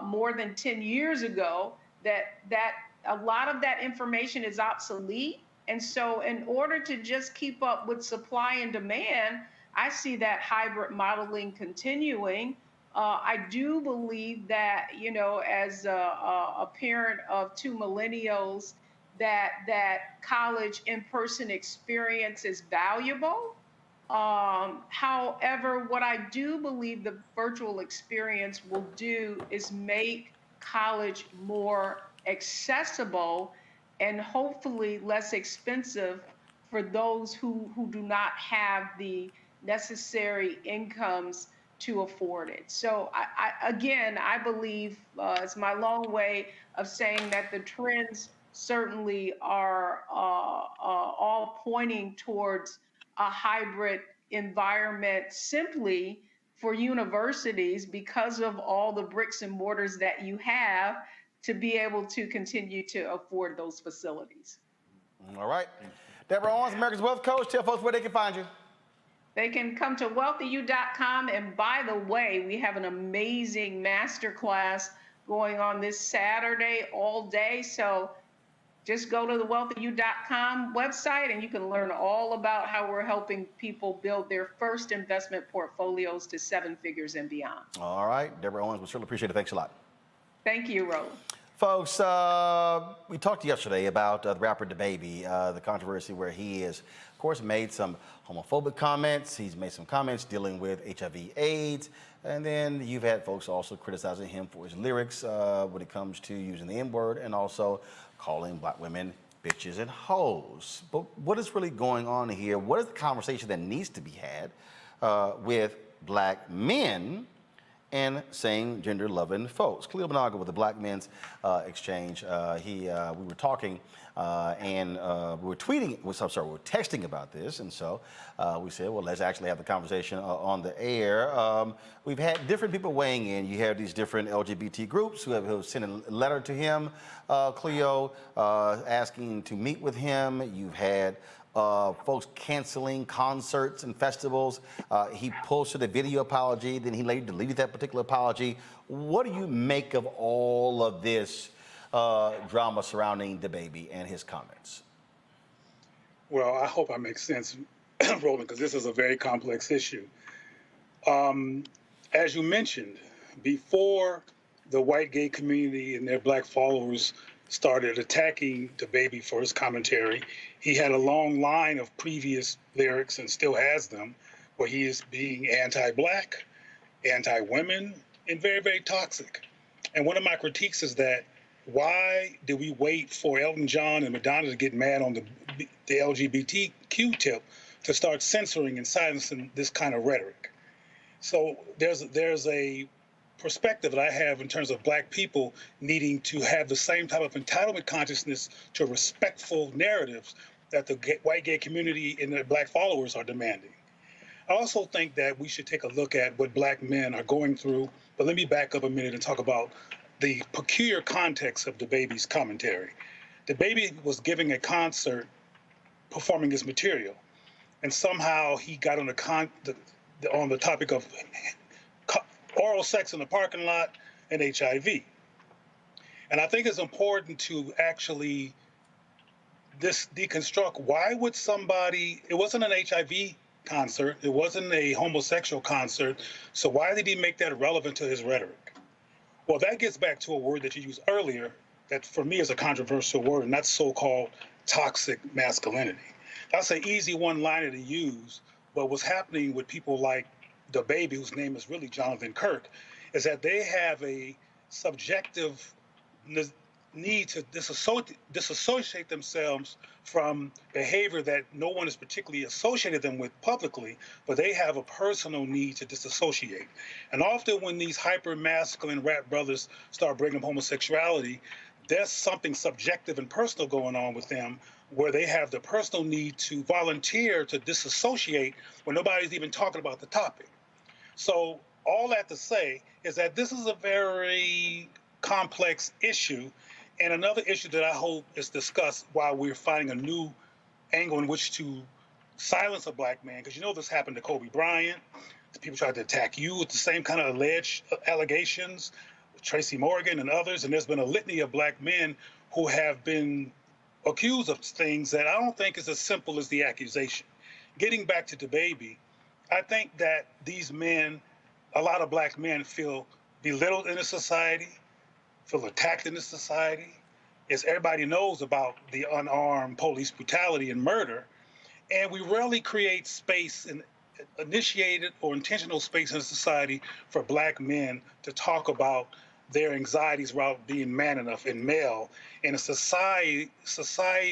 R: more than 10 years ago, that a lot of that information is obsolete. And so in order to just keep up with supply and demand, I see that hybrid modeling continuing. I do believe that, as a parent of two millennials, that college in-person experience is valuable. However, what I do believe the virtual experience will do is make college more accessible and hopefully less expensive for those who do not have the necessary incomes to afford it. So I believe it's my long way of saying that the trends certainly are all pointing towards a hybrid environment simply for universities because of all the bricks and mortars that you have to be able to continue to afford those facilities.
A: All right. Deborah Owens, America's Wealth Coach. Tell folks where they can find you.
R: They can come to wealthyu.com. And by the way, we have an amazing masterclass going on this Saturday all day. So just go to the wealthyu.com website and you can learn all about how we're helping people build their first investment portfolios to 7 figures and beyond.
A: All right. Deborah Owens, we certainly appreciate it. Thanks a lot.
R: Thank you, Roland.
A: Folks, we talked yesterday about the rapper DaBaby, the controversy where he has, of course, made some homophobic comments. He's made some comments dealing with HIV/AIDS. And then you've had folks also criticizing him for his lyrics when it comes to using the N-word and also calling black women bitches and hoes. But what is really going on here? What is the conversation that needs to be had with black men and same gender loving folks? Khalil Benaga with the Black Men's Exchange. We were talking and we were texting about this. And so we said, well, let's actually have the conversation on the air. We've had different people weighing in. You have these different LGBT groups who have sent a letter to him, Cleo, asking to meet with him. You've had folks canceling concerts and festivals. He posted a video apology, then he later deleted that particular apology. What do you make of all of this drama surrounding DaBaby and his comments?
S: Well, I hope I make sense, Roland, because this is a very complex issue. As you mentioned, before the white gay community and their black followers started attacking DaBaby for his commentary, he had a long line of previous lyrics, and still has them, where he is being anti-black, anti-women, and very, very toxic. And one of my critiques is that why did we wait for Elton John and Madonna to get mad on the LGBTQ tip to start censoring and silencing this kind of rhetoric? So there's a perspective that I have in terms of black people needing to have the same type of entitlement consciousness to respectful narratives that the white gay community and their black followers are demanding. I also think that we should take a look at what black men are going through, but let me back up a minute and talk about the peculiar context of DaBaby's commentary. DaBaby was giving a concert performing his material, and somehow he got on on the topic of oral sex in the parking lot and HIV. And I think it's important to actually deconstruct why would somebody, it wasn't an HIV concert, it wasn't a homosexual concert, so why did he make that relevant to his rhetoric? Well, that gets back to a word that you used earlier that for me is a controversial word, and that's so-called toxic masculinity. That's an easy one-liner to use, but what's happening with people like DaBaby, whose name is really Jonathan Kirk, is that they have a subjective need to disassociate themselves from behavior that no one has particularly associated them with publicly, but they have a personal need to disassociate. And often when these hyper-masculine rap brothers start bringing up homosexuality, there's something subjective and personal going on with them where they have the personal need to volunteer to disassociate when nobody's even talking about the topic. So all that to say is that this is a very complex issue, and another issue that I hope is discussed while we're finding a new angle in which to silence a black man, because you know this happened to Kobe Bryant. People tried to attack you with the same kind of alleged allegations, Tracy Morgan and others, and there's been a litany of black men who have been accused of things that I don't think is as simple as the accusation. Getting back to DaBaby, I think that these men, a lot of black men feel belittled in the society, feel attacked in this society, as everybody knows about the unarmed police brutality and murder, and we rarely create space and initiated or intentional space in society for black men to talk about their anxieties about being man enough and male in a society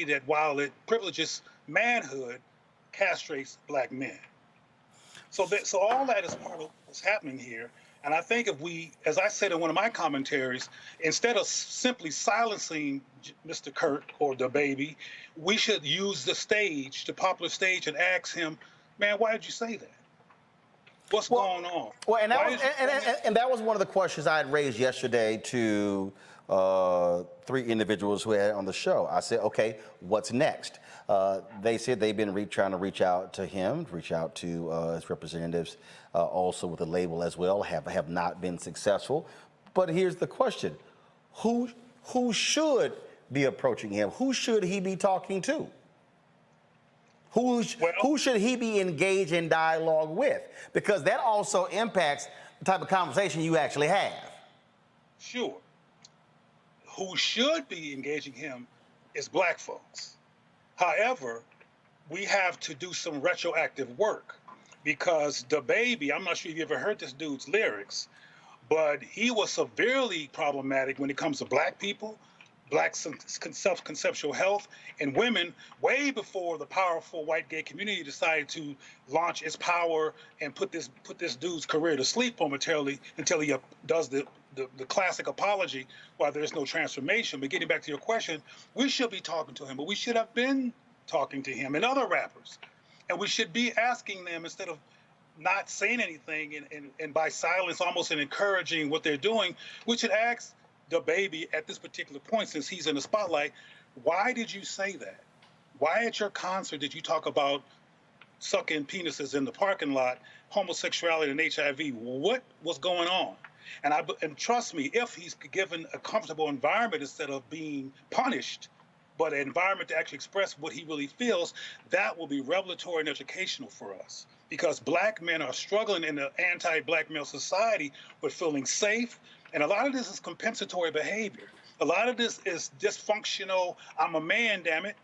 S: that, while it privileges manhood, castrates black men. So all that is part of what's happening here. And I think if we, as I said in one of my commentaries, instead of simply silencing Mr. Kirk or DaBaby, we should use the stage, the popular stage, and ask him, man, why did you say that? What's going on?
A: Well, and that was one of the questions I had raised yesterday to 3 individuals who had on the show. I said, okay, what's next? They said they've been trying to reach out to him, reach out to his representatives, also with the label as well, have not been successful. But here's the question: who should be approaching him? Who should he be talking to? Who should he be engaged in dialogue with? Because that also impacts the type of conversation you actually have.
S: Sure. Who should be engaging him is black folks. However, we have to do some retroactive work because DaBaby, I'm not sure if you ever heard this dude's lyrics, but he was severely problematic when it comes to black people, black self-conceptual health, and women way before the powerful white gay community decided to launch its power and put this dude's career to sleep momentarily until he does the classic apology while there's no transformation. But getting back to your question, we should be talking to him, but we should have been talking to him and other rappers. And we should be asking them, instead of not saying anything and by silence almost encouraging what they're doing, we should ask DaBaby at this particular point, since he's in the spotlight, why did you say that? Why at your concert did you talk about sucking penises in the parking lot, homosexuality and HIV? What was going on? And trust me, if he's given a comfortable environment instead of being punished, but an environment to actually express what he really feels, that will be revelatory and educational for us. Because black men are struggling in the anti-black male society with feeling safe. And a lot of this is compensatory behavior. A lot of this is dysfunctional. I'm a man, damn it.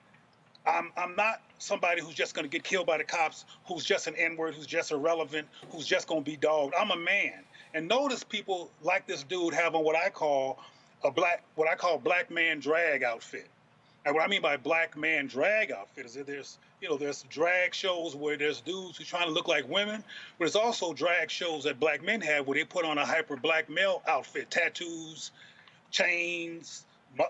S: I'm not somebody who's just going to get killed by the cops, who's just an N-word, who's just irrelevant, who's just going to be dogged. I'm a man. And notice people like this dude have on what I call black man drag outfit. And what I mean by black man drag outfit is that there's drag shows where there's dudes who are trying to look like women, but there's also drag shows that black men have where they put on a hyper black male outfit, tattoos, chains,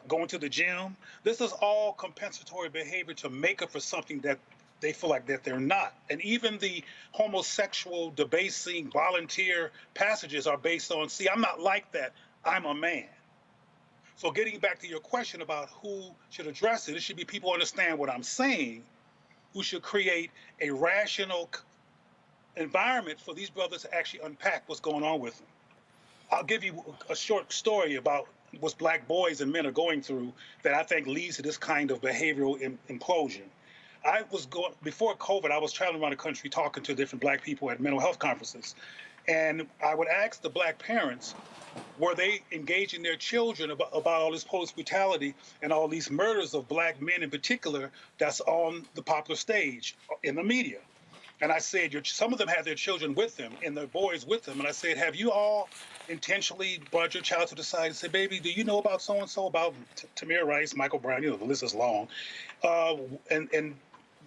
S: going to the gym. This is all compensatory behavior to make up for something that they feel like that they're not. And even the homosexual, debasing, volunteer passages are based on, see, I'm not like that, I'm a man. So getting back to your question about who should address it should be people who understand what I'm saying, who should create a rational environment for these brothers to actually unpack what's going on with them. I'll give you a short story about what black boys and men are going through that I think leads to this kind of behavioral implosion. Before COVID, I was traveling around the country talking to different black people at mental health conferences. And I would ask the black parents, were they engaging their children about all this police brutality and all these murders of black men in particular that's on the popular stage in the media? And I said, some of them had their children with them and their boys with them. And I said, have you all intentionally brought your child to the side and said, baby, do you know about so-and-so, about Tamir Rice, Michael Brown, the list is long. And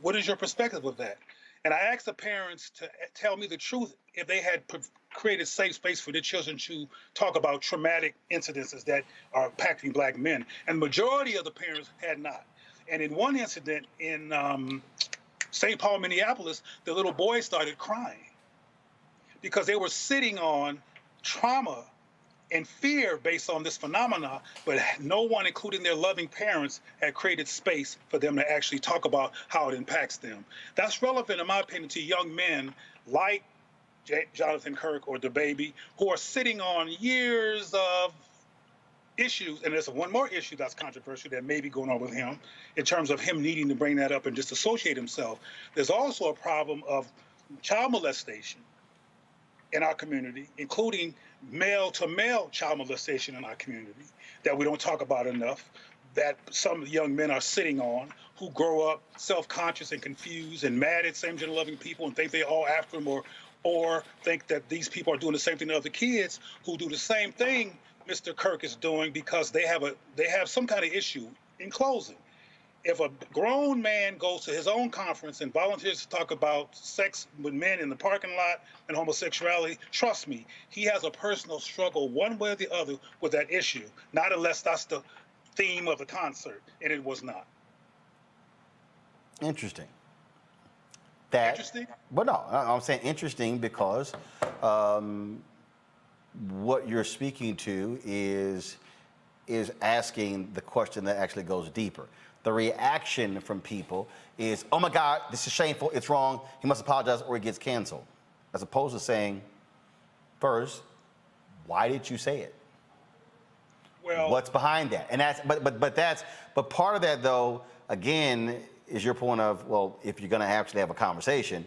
S: what is your perspective of that? And I asked the parents to tell me the truth if they had created safe space for their children to talk about traumatic incidences that are impacting black men. And the majority of the parents had not. And in one incident in St. Paul, Minneapolis, the little boy started crying because they were sitting on trauma and fear based on this phenomena, but no one, including their loving parents, had created space for them to actually talk about how it impacts them. That's relevant, in my opinion, to young men like Jonathan Kirk or DaBaby, who are sitting on years of issues, and there's one more issue that's controversial that may be going on with him in terms of him needing to bring that up and disassociate himself. There's also a problem of child molestation in our community, including male-to-male child molestation in our community that we don't talk about enough, that some young men are sitting on, who grow up self-conscious and confused and mad at same-gender loving people and think they're all after them, or think that these people are doing the same thing to other kids who do the same thing Mr. Kirk is doing because they have some kind of issue. In closing, if a grown man goes to his own conference and volunteers to talk about sex with men in the parking lot and homosexuality, trust me, he has a personal struggle one way or the other with that issue, not unless that's the theme of the concert, and it was not.
A: Interesting.
S: Interesting?
A: But no, I'm saying interesting because what you're speaking to is asking the question that actually goes deeper. The reaction from people is, oh my God, this is shameful, it's wrong, he must apologize or he gets canceled. As opposed to saying, first, why did you say it?
S: Well,
A: what's behind that? And that's but part of that though, again, is your point of, well, if you're gonna actually have a conversation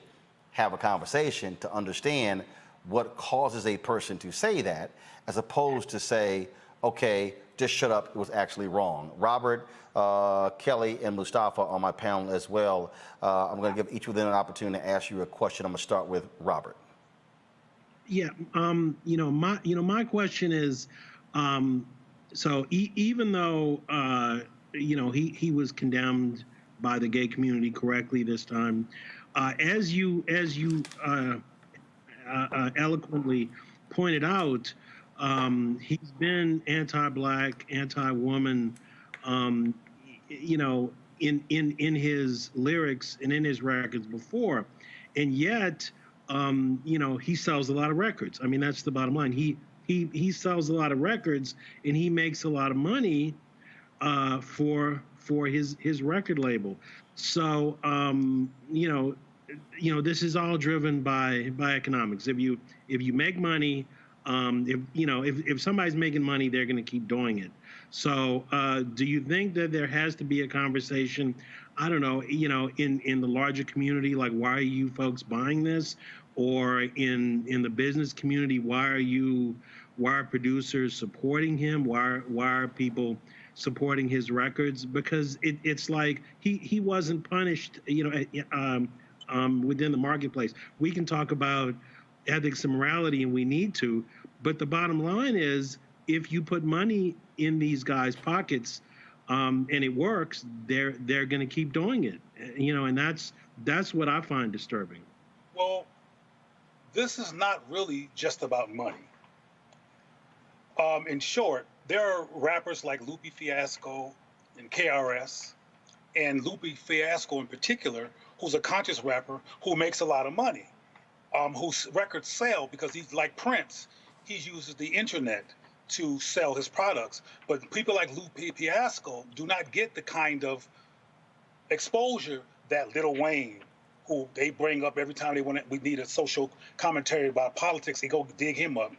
A: to understand what causes a person to say that, as opposed to say, okay, just shut up, it was actually wrong. Robert, Kelly, and Mustafa on my panel as well. I'm going to give each of them an opportunity to ask you a question. I'm going to start with Robert.
D: Yeah, my question is, so even though he was condemned by the gay community correctly this time, as you eloquently pointed out, he's been anti-black, anti-woman, in his lyrics and in his records before, and yet, he sells a lot of records. I mean, that's the bottom line. He sells a lot of records, and he makes a lot of money for his record label. So, this is all driven by economics. If you make money, if somebody's making money, they're going to keep doing it. So, do you think that there has to be a conversation? I don't know, in the larger community, like, why are you folks buying this? Or in the business community, why are producers supporting him? Why are people supporting his records? Because it's like he wasn't punished, within the marketplace. We can talk about ethics and morality, and we need to, but the bottom line is, if you put money in these guys' pockets, and it works, they're going to keep doing it, and that's what I find disturbing.
S: Well, this is not really just about money. In short, there are rappers like Lupe Fiasco and KRS, and Lupe Fiasco in particular, who's a conscious rapper who makes a lot of money, whose records sell because he's like Prince. He uses the internet to sell his products. But people like Lupe Fiasco do not get the kind of exposure that Lil Wayne who they bring up every time we need a social commentary about politics. They go dig him up,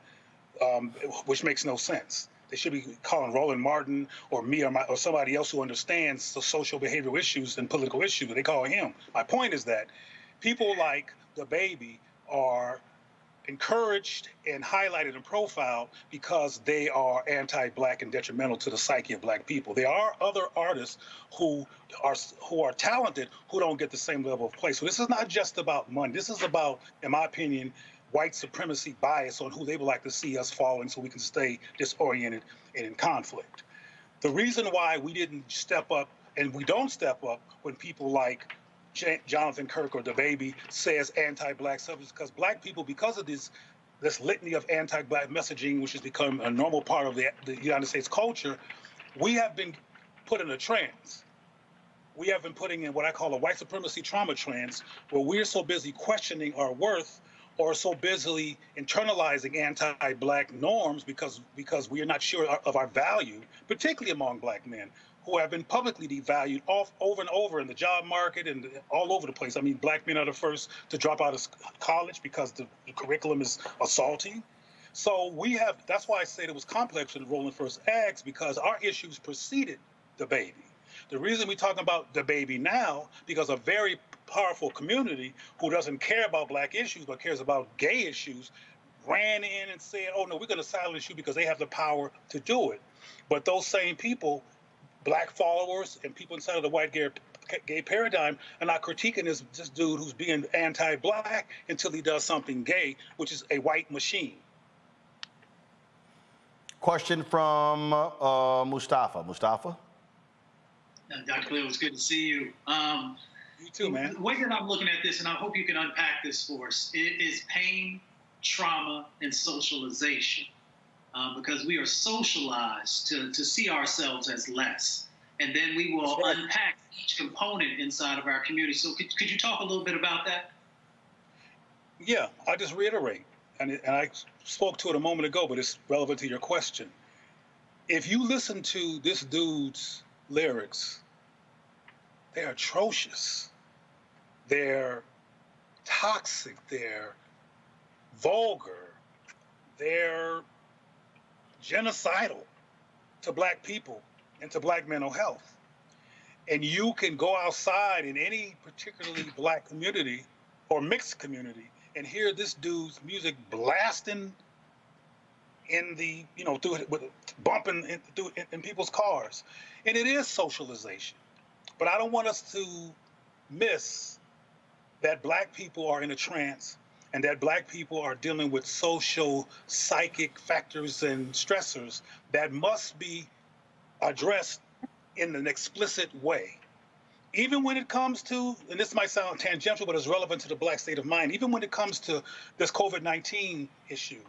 S: which makes no sense. They should be calling Roland Martin or me or somebody else who understands the social behavioral issues and political issues. They call him. My point is that people like DaBaby are encouraged and highlighted and profiled because they are anti-black and detrimental to the psyche of black people. There are other artists who are talented who don't get the same level of play. So this is not just about money. This is about, in my opinion, white supremacy bias on who they would like to see us falling so we can stay disoriented and in conflict. The reason why we didn't step up, and we don't step up when people like Jonathan Kirk or DaBaby says anti-black stuff, is because black people, because of this litany of anti-black messaging, which has become a normal part of the United States culture, we have been put in a trance. We have been putting in what I call a white supremacy trauma trance, where we're so busy questioning our worth or so busily internalizing anti-black norms because we are not sure of our value, particularly among black men, who have been publicly devalued over and over in the job market and all over the place. I mean, black men are the first to drop out of college because the curriculum is assaulting. So that's why I said it was complex when Roland first asked, because our issues preceded DaBaby. The reason we're talking about DaBaby now, because a very powerful community who doesn't care about black issues but cares about gay issues ran in and said, oh no, we're gonna silence you because they have the power to do it. But those same people, black followers and people inside of the white gay paradigm, are not critiquing this dude who's being anti-black until he does something gay, which is a white machine.
A: Question from Mustafa. Mustafa?
H: Dr. Cleo, it's good to see you.
S: You too, man.
H: The way that I'm looking at this, and I hope you can unpack this for us, it is pain, trauma, and socialization. Because we are socialized to see ourselves as less. And then we will unpack each component inside of our community. So could you talk a little bit about that?
S: Yeah, I'll just reiterate. And I spoke to it a moment ago, but it's relevant to your question. If you listen to this dude's lyrics, they're atrocious. They're toxic. They're vulgar. They're genocidal to black people and to black mental health. And you can go outside in any particularly black community or mixed community and hear this dude's music blasting in the, bumping in people's cars. And it is socialization. But I don't want us to miss that black people are in a trance and that black people are dealing with social, psychic factors and stressors that must be addressed in an explicit way. Even when it comes to, and this might sound tangential, but it's relevant to the black state of mind, even when it comes to this COVID-19 issue,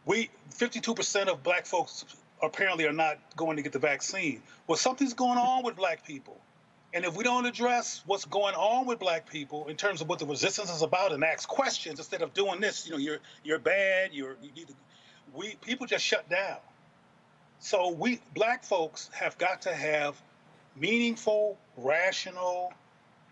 S: 52% of black folks apparently are not going to get the vaccine. Well, something's going on with black people. And if we don't address what's going on with black people in terms of what the resistance is about and ask questions instead of doing this, you're bad, people just shut down. So black folks have got to have meaningful, rational,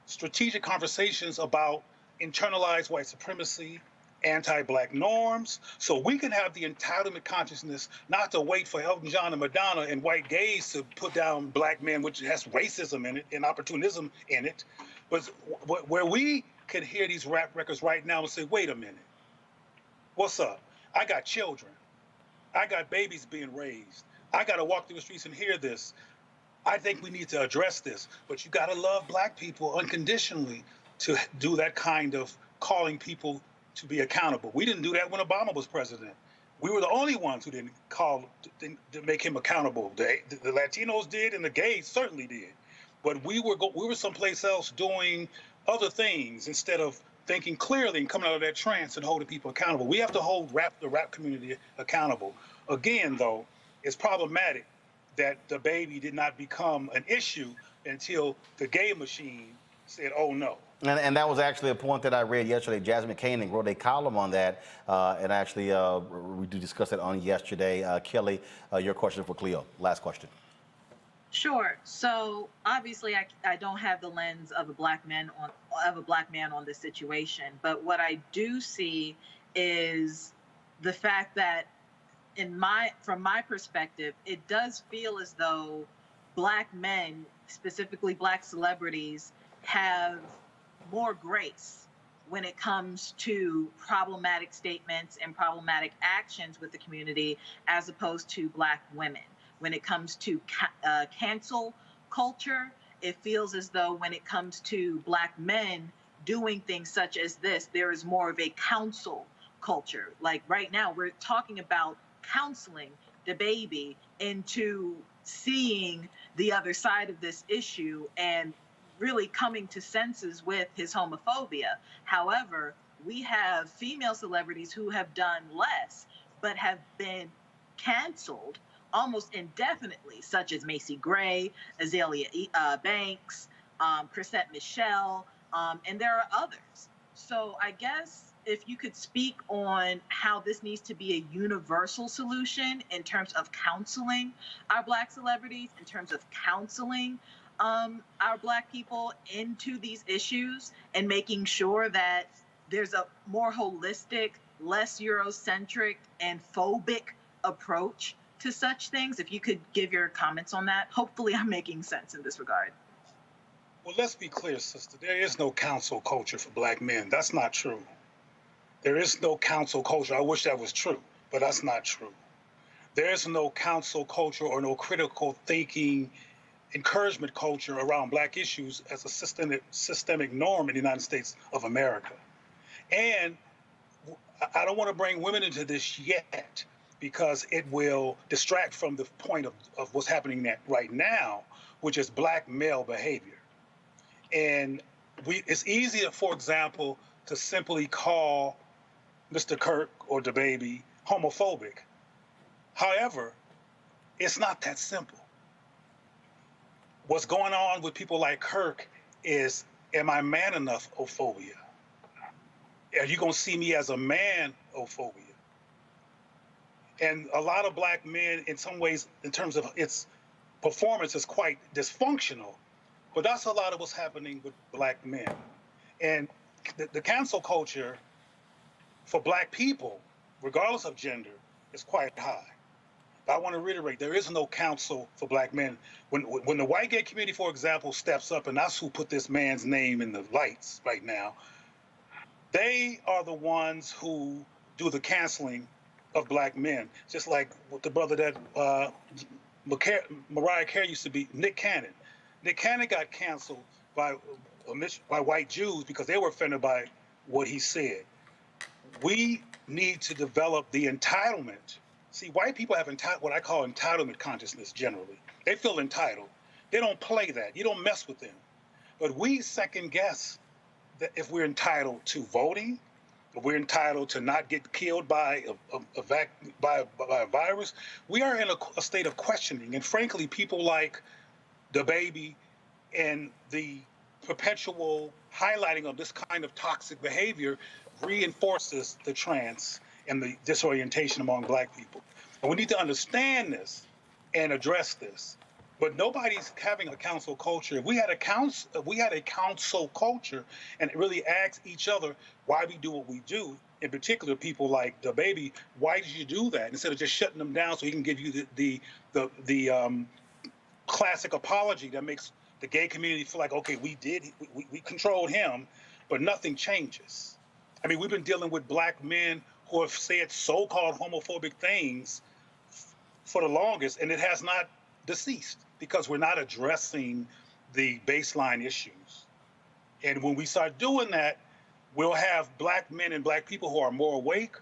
S: strategic conversations about internalized white supremacy, anti-black norms, so we can have the entitlement consciousness not to wait for Elton John and Madonna and white gays to put down black men, which has racism in it and opportunism in it, but where we can hear these rap records right now and say, wait a minute, what's up? I got children. I got babies being raised. I got to walk through the streets and hear this. I think we need to address this, but you got to love black people unconditionally to do that kind of calling people to be accountable. We didn't do that when Obama was president. We were the only ones who didn't call to make him accountable. The Latinos did, and the gays certainly did. But we were someplace else doing other things instead of thinking clearly and coming out of that trance and holding people accountable. We have to hold the rap community accountable. Again, though, it's problematic that DaBaby did not become an issue until the gay machine said, oh no.
A: And that was actually a point that I read yesterday. Jasmine Koenig wrote a column on that, and actually we did discuss it on yesterday. Kelly, your question for Cleo. Last question.
E: Sure. So obviously I don't have the lens of a black man of a black man on this situation. But what I do see is the fact that from my perspective, it does feel as though black men, specifically black celebrities, have more grace when it comes to problematic statements and problematic actions with the community as opposed to black women. When it comes to cancel culture, it feels as though when it comes to black men doing things such as this, there is more of a counsel culture. Like right now, we're talking about counseling DaBaby into seeing the other side of this issue and really coming to senses with his homophobia. However, we have female celebrities who have done less, but have been canceled almost indefinitely, such as Macy Gray, Azalea Banks, Chrisette Michelle, and there are others. So I guess if you could speak on how this needs to be a universal solution in terms of counseling our black celebrities, in terms of counseling our black people into these issues, and making sure that there's a more holistic, less Eurocentric and phobic approach to such things. If you could give your comments on that, hopefully I'm making sense in this regard.
S: Well, let's be clear, sister. There is no counsel culture for black men. That's not true. There is no counsel culture. I wish that was true, but that's not true. There is no counsel culture or no critical thinking encouragement culture around black issues as a systemic norm in the United States of America. And I don't want to bring women into this yet because it will distract from the point of what's happening right now, which is black male behavior. And it's easier, for example, to simply call Mr. Kirk or DaBaby homophobic. However, it's not that simple. What's going on with people like Kirk is, am I man enough ophobia? Are you going to see me as a man ophobia? And a lot of black men, in some ways, in terms of its performance, is quite dysfunctional. But that's a lot of what's happening with black men. And the cancel culture for black people, regardless of gender, is quite high. But I want to reiterate, there is no counsel for black men. When the white gay community, for example, steps up, and that's who put this man's name in the lights right now, they are the ones who do the canceling of black men. Just like with the brother that Mariah Carey used to be, Nick Cannon. Nick Cannon got canceled by white Jews because they were offended by what he said. We need to develop the entitlement. See, white people have what I call entitlement consciousness generally. They feel entitled. They don't play that. You don't mess with them. But we second guess that if we're entitled to voting, if we're entitled to not get killed by a virus, we are in a state of questioning. And frankly, people like DaBaby and the perpetual highlighting of this kind of toxic behavior reinforces the trance and the disorientation among black people. And we need to understand this and address this. But nobody's having a council culture. If we had a council culture and really ask each other why we do what we do, in particular people like DaBaby, why did you do that? Instead of just shutting them down so he can give you the classic apology that makes the gay community feel like, okay, we controlled him, but nothing changes. I mean, we've been dealing with black men who have said so-called homophobic things for the longest, and it has not deceased because we're not addressing the baseline issues. And when we start doing that, we'll have black men and black people who are more awake,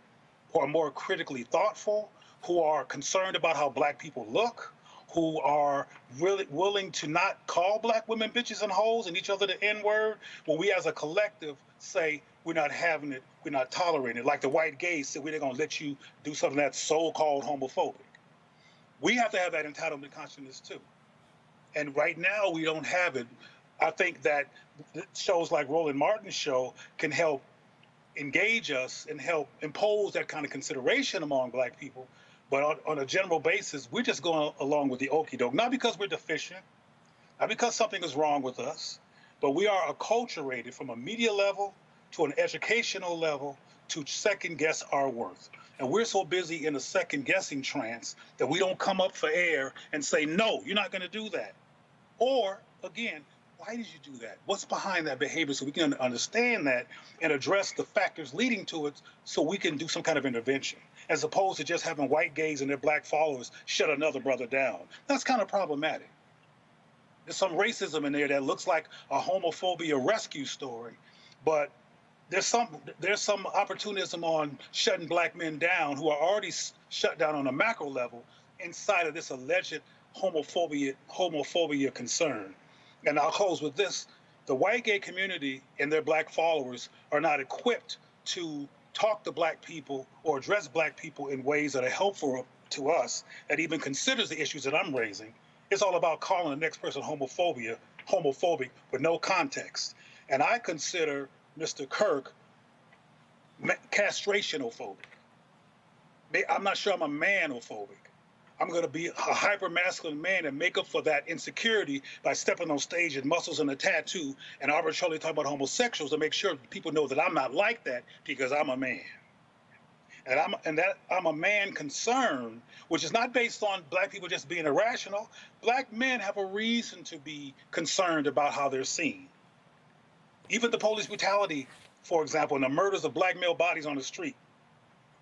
S: who are more critically thoughtful, who are concerned about how black people look, who are really willing to not call black women bitches and hoes and each other the N-word, when we as a collective say, we're not having it, we're not tolerating it. Like the white gays said, we're not gonna let you do something that's so-called homophobic. We have to have that entitlement consciousness too. And right now we don't have it. I think that shows like Roland Martin's show can help engage us and help impose that kind of consideration among black people. But on a general basis, we're just going along with the okie doke, not because we're deficient, not because something is wrong with us, But we are acculturated from a media level to an educational level to second guess our worth. And we're so busy in a second guessing trance that we don't come up for air and say, no, you're not going to do that. Or, again, why did you do that? What's behind that behavior so we can understand that and address the factors leading to it so we can do some kind of intervention, as opposed to just having white gays and their black followers shut another brother down. That's kind of problematic. There's some racism in there that looks like a homophobia rescue story, but there's some opportunism on shutting black men down who are already shut down on a macro level inside of this alleged homophobia concern. And I'll close with this. The white gay community and their black followers are not equipped to talk to black people or address black people in ways that are helpful to us, that even considers the issues that I'm raising. It's all about calling the next person homophobic with no context. And I consider Mr. Kirk castrationophobic. I'm not sure I'm a manophobic. I'm going to be a hyper-masculine man and make up for that insecurity by stepping on stage in muscles and a tattoo and arbitrarily talk about homosexuals to make sure people know that I'm not like that because I'm a man. And I'm a man concerned, which is not based on black people just being irrational. Black men have a reason to be concerned about how they're seen. Even the police brutality, for example, and the murders of black male bodies on the street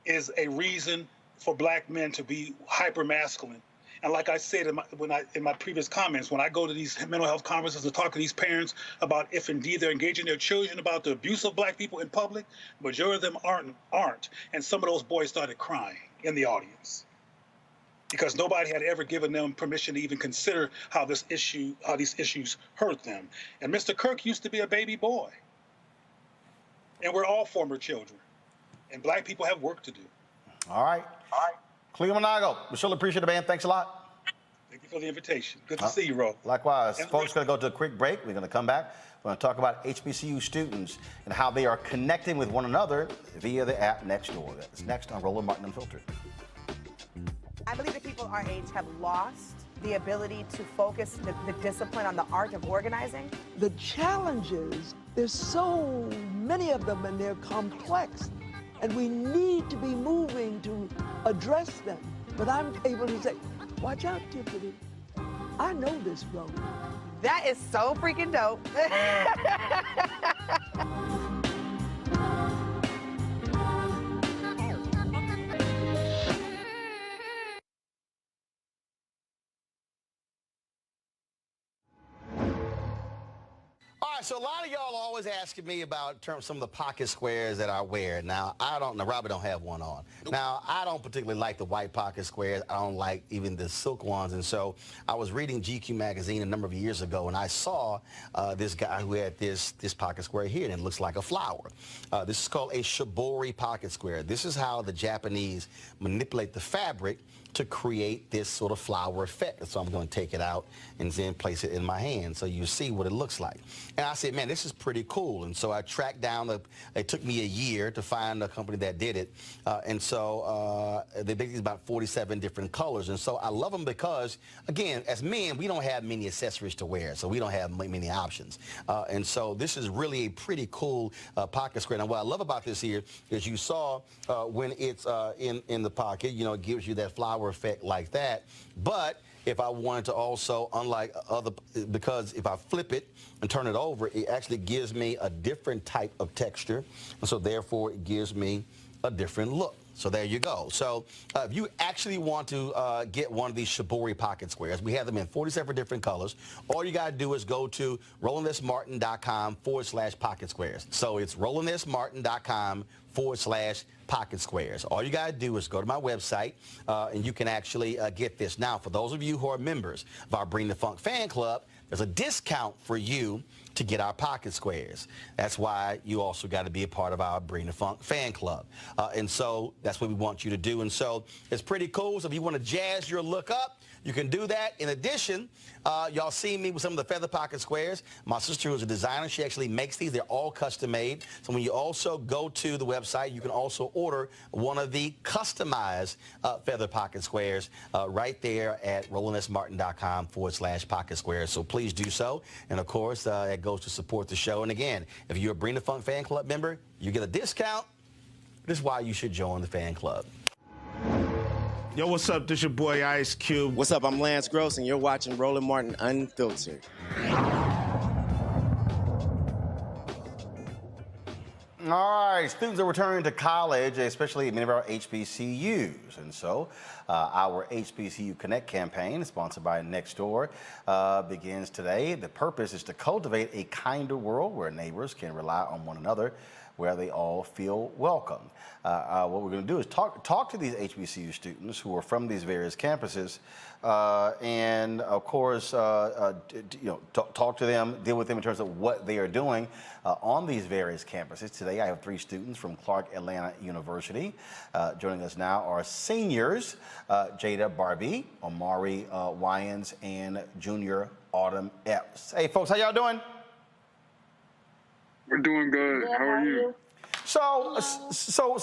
S: is a reason for black men to be hyper-masculine. And like I said in my previous comments, when I go to these mental health conferences and talk to these parents about if indeed they're engaging their children about the abuse of black people in public, majority of them aren't. And some of those boys started crying in the audience because nobody had ever given them permission to even consider how these issues hurt them. And Mr. Kirk used to be a baby boy. And we're all former children. And black people have work to do.
A: All right. Cleo Monago, we surely appreciate it, man. Thanks a lot.
S: Thank you for the invitation. Good to see you, Ro.
A: Likewise. Folks, going to go to a quick break. We're going to come back. We're going to talk about HBCU students and how they are connecting with one another via the app Nextdoor. That's next on Roland Martin Unfiltered.
T: I believe that people our age have lost the ability to focus the discipline on the art of organizing.
U: The challenges, there's so many of them and they're complex. And we need to be moving to address them. But I'm able to say, watch out, Tiffany. I know this road.
T: That is so freaking dope.
A: All right, so a lot of y'all are always asking me about some of the pocket squares that I wear. Now, Robert don't have one on. Now, I don't particularly like the white pocket squares. I don't like even the silk ones. And so I was reading GQ magazine a number of years ago, and I saw this guy who had this pocket square here, and it looks like a flower. This is called a shibori pocket square. This is how the Japanese manipulate the fabric to create this sort of flower effect. So I'm going to take it out and then place it in my hand so you see what it looks like. And I said, man, this is pretty cool. And so I tracked down, it took me a year to find a company that did it. And so they make these about 47 different colors. And so I love them because, again, as men, we don't have many accessories to wear, so we don't have many options. And so this is really a pretty cool pocket square. Now, what I love about this here is you saw when it's in the pocket, you know, it gives you that flower effect like that. But if I wanted to also, unlike other, because if I flip it and turn it over, it actually gives me a different type of texture. And so therefore it gives me a different look. So there you go. So if you actually want to get one of these shibori pocket squares, we have them in 47 different colors. All you got to do is go to rolandmartin.com/pocket squares. So it's rolandmartin.com/pocket squares. All you got to do is go to my website and you can actually get this. Now, for those of you who are members of our Bring the Funk fan club, there's a discount for you to get our pocket squares. That's why you also got to be a part of our Bring the Funk fan club. And so that's what we want you to do. And so it's pretty cool. So if you want to jazz your look up, you can do that. In addition, y'all see me with some of the feather pocket squares. My sister, who's a designer, she actually makes these. They're all custom made. So when you also go to the website, you can also order one of the customized feather pocket squares right there at rolandmartin.com/pocket squares. So please do so. And of course, that goes to support the show. And again, if you're a Bring the Funk fan club member, you get a discount. This is why you should join the fan club.
B: Yo, what's up? This your boy Ice Cube.
V: What's up? I'm Lance Gross, and you're watching Roland Martin Unfiltered.
A: All right, students are returning to college, especially at many of our HBCUs. And so our HBCU Connect campaign, sponsored by Nextdoor, begins today. The purpose is to cultivate a kinder world where neighbors can rely on one another, where they all feel welcome. What we're going to do is talk to these HBCU students who are from these various campuses, and of course, talk to them, deal with them in terms of what they are doing on these various campuses. Today, I have 3 students from Clark Atlanta University. Joining us now are seniors DaBaby, Omari Wyans, and junior Autumn Epps. Hey, folks, how y'all doing?
W: We're doing good. How are you?
A: So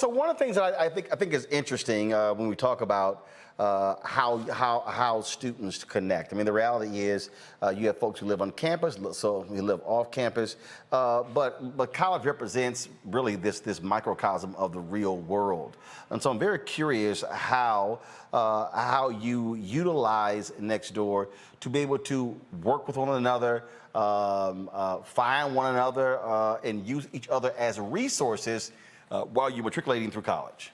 A: one of the things that I think is interesting when we talk about how students connect. I mean, the reality is you have folks who live on campus, so we live off campus, but college represents really this microcosm of the real world. And so I'm very curious how you utilize Nextdoor to be able to work with one another, find one another, and use each other as resources while you're matriculating through college.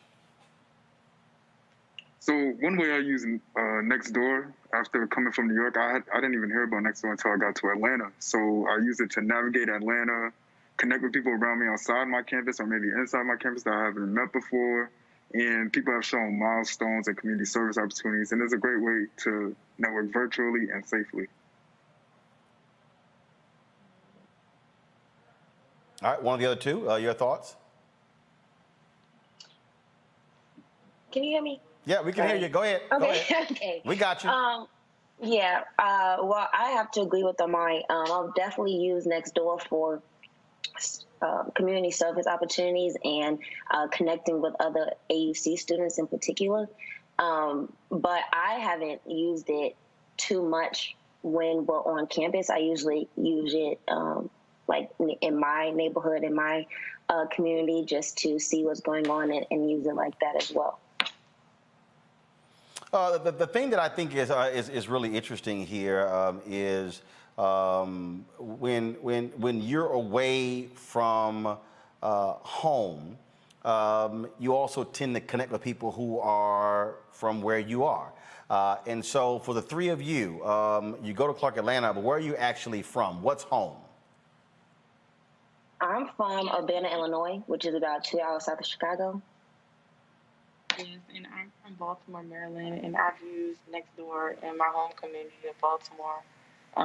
W: So one way I use Nextdoor after coming from New York, I didn't even hear about Nextdoor until I got to Atlanta. So I use it to navigate Atlanta, connect with people around me outside my campus or maybe inside my campus that I haven't met before. And people have shown milestones and community service opportunities. And it's a great way to network virtually and safely.
A: All right, one of the other two, your thoughts?
X: Can you hear me?
A: Yeah, we can hear you. Go ahead.
X: Okay.
A: Go ahead.
X: Okay.
A: We got you.
X: Well, I have to agree with Omari. I'll definitely use Nextdoor for community service opportunities and connecting with other AUC students in particular. But I haven't used it too much when we're on campus. I usually use it like in my neighborhood, in my community, just to see what's going on and use it like that as well.
A: The thing that I think is really interesting here is when you're away from home, you also tend to connect with people who are from where you are. And so for the 3 of you, you go to Clark Atlanta, but where are you actually from? What's home?
X: I'm from Urbana, Illinois, which is about 2 hours south of Chicago.
Y: Yes, and I'm from Baltimore, Maryland, and I've used Nextdoor in my home community of Baltimore.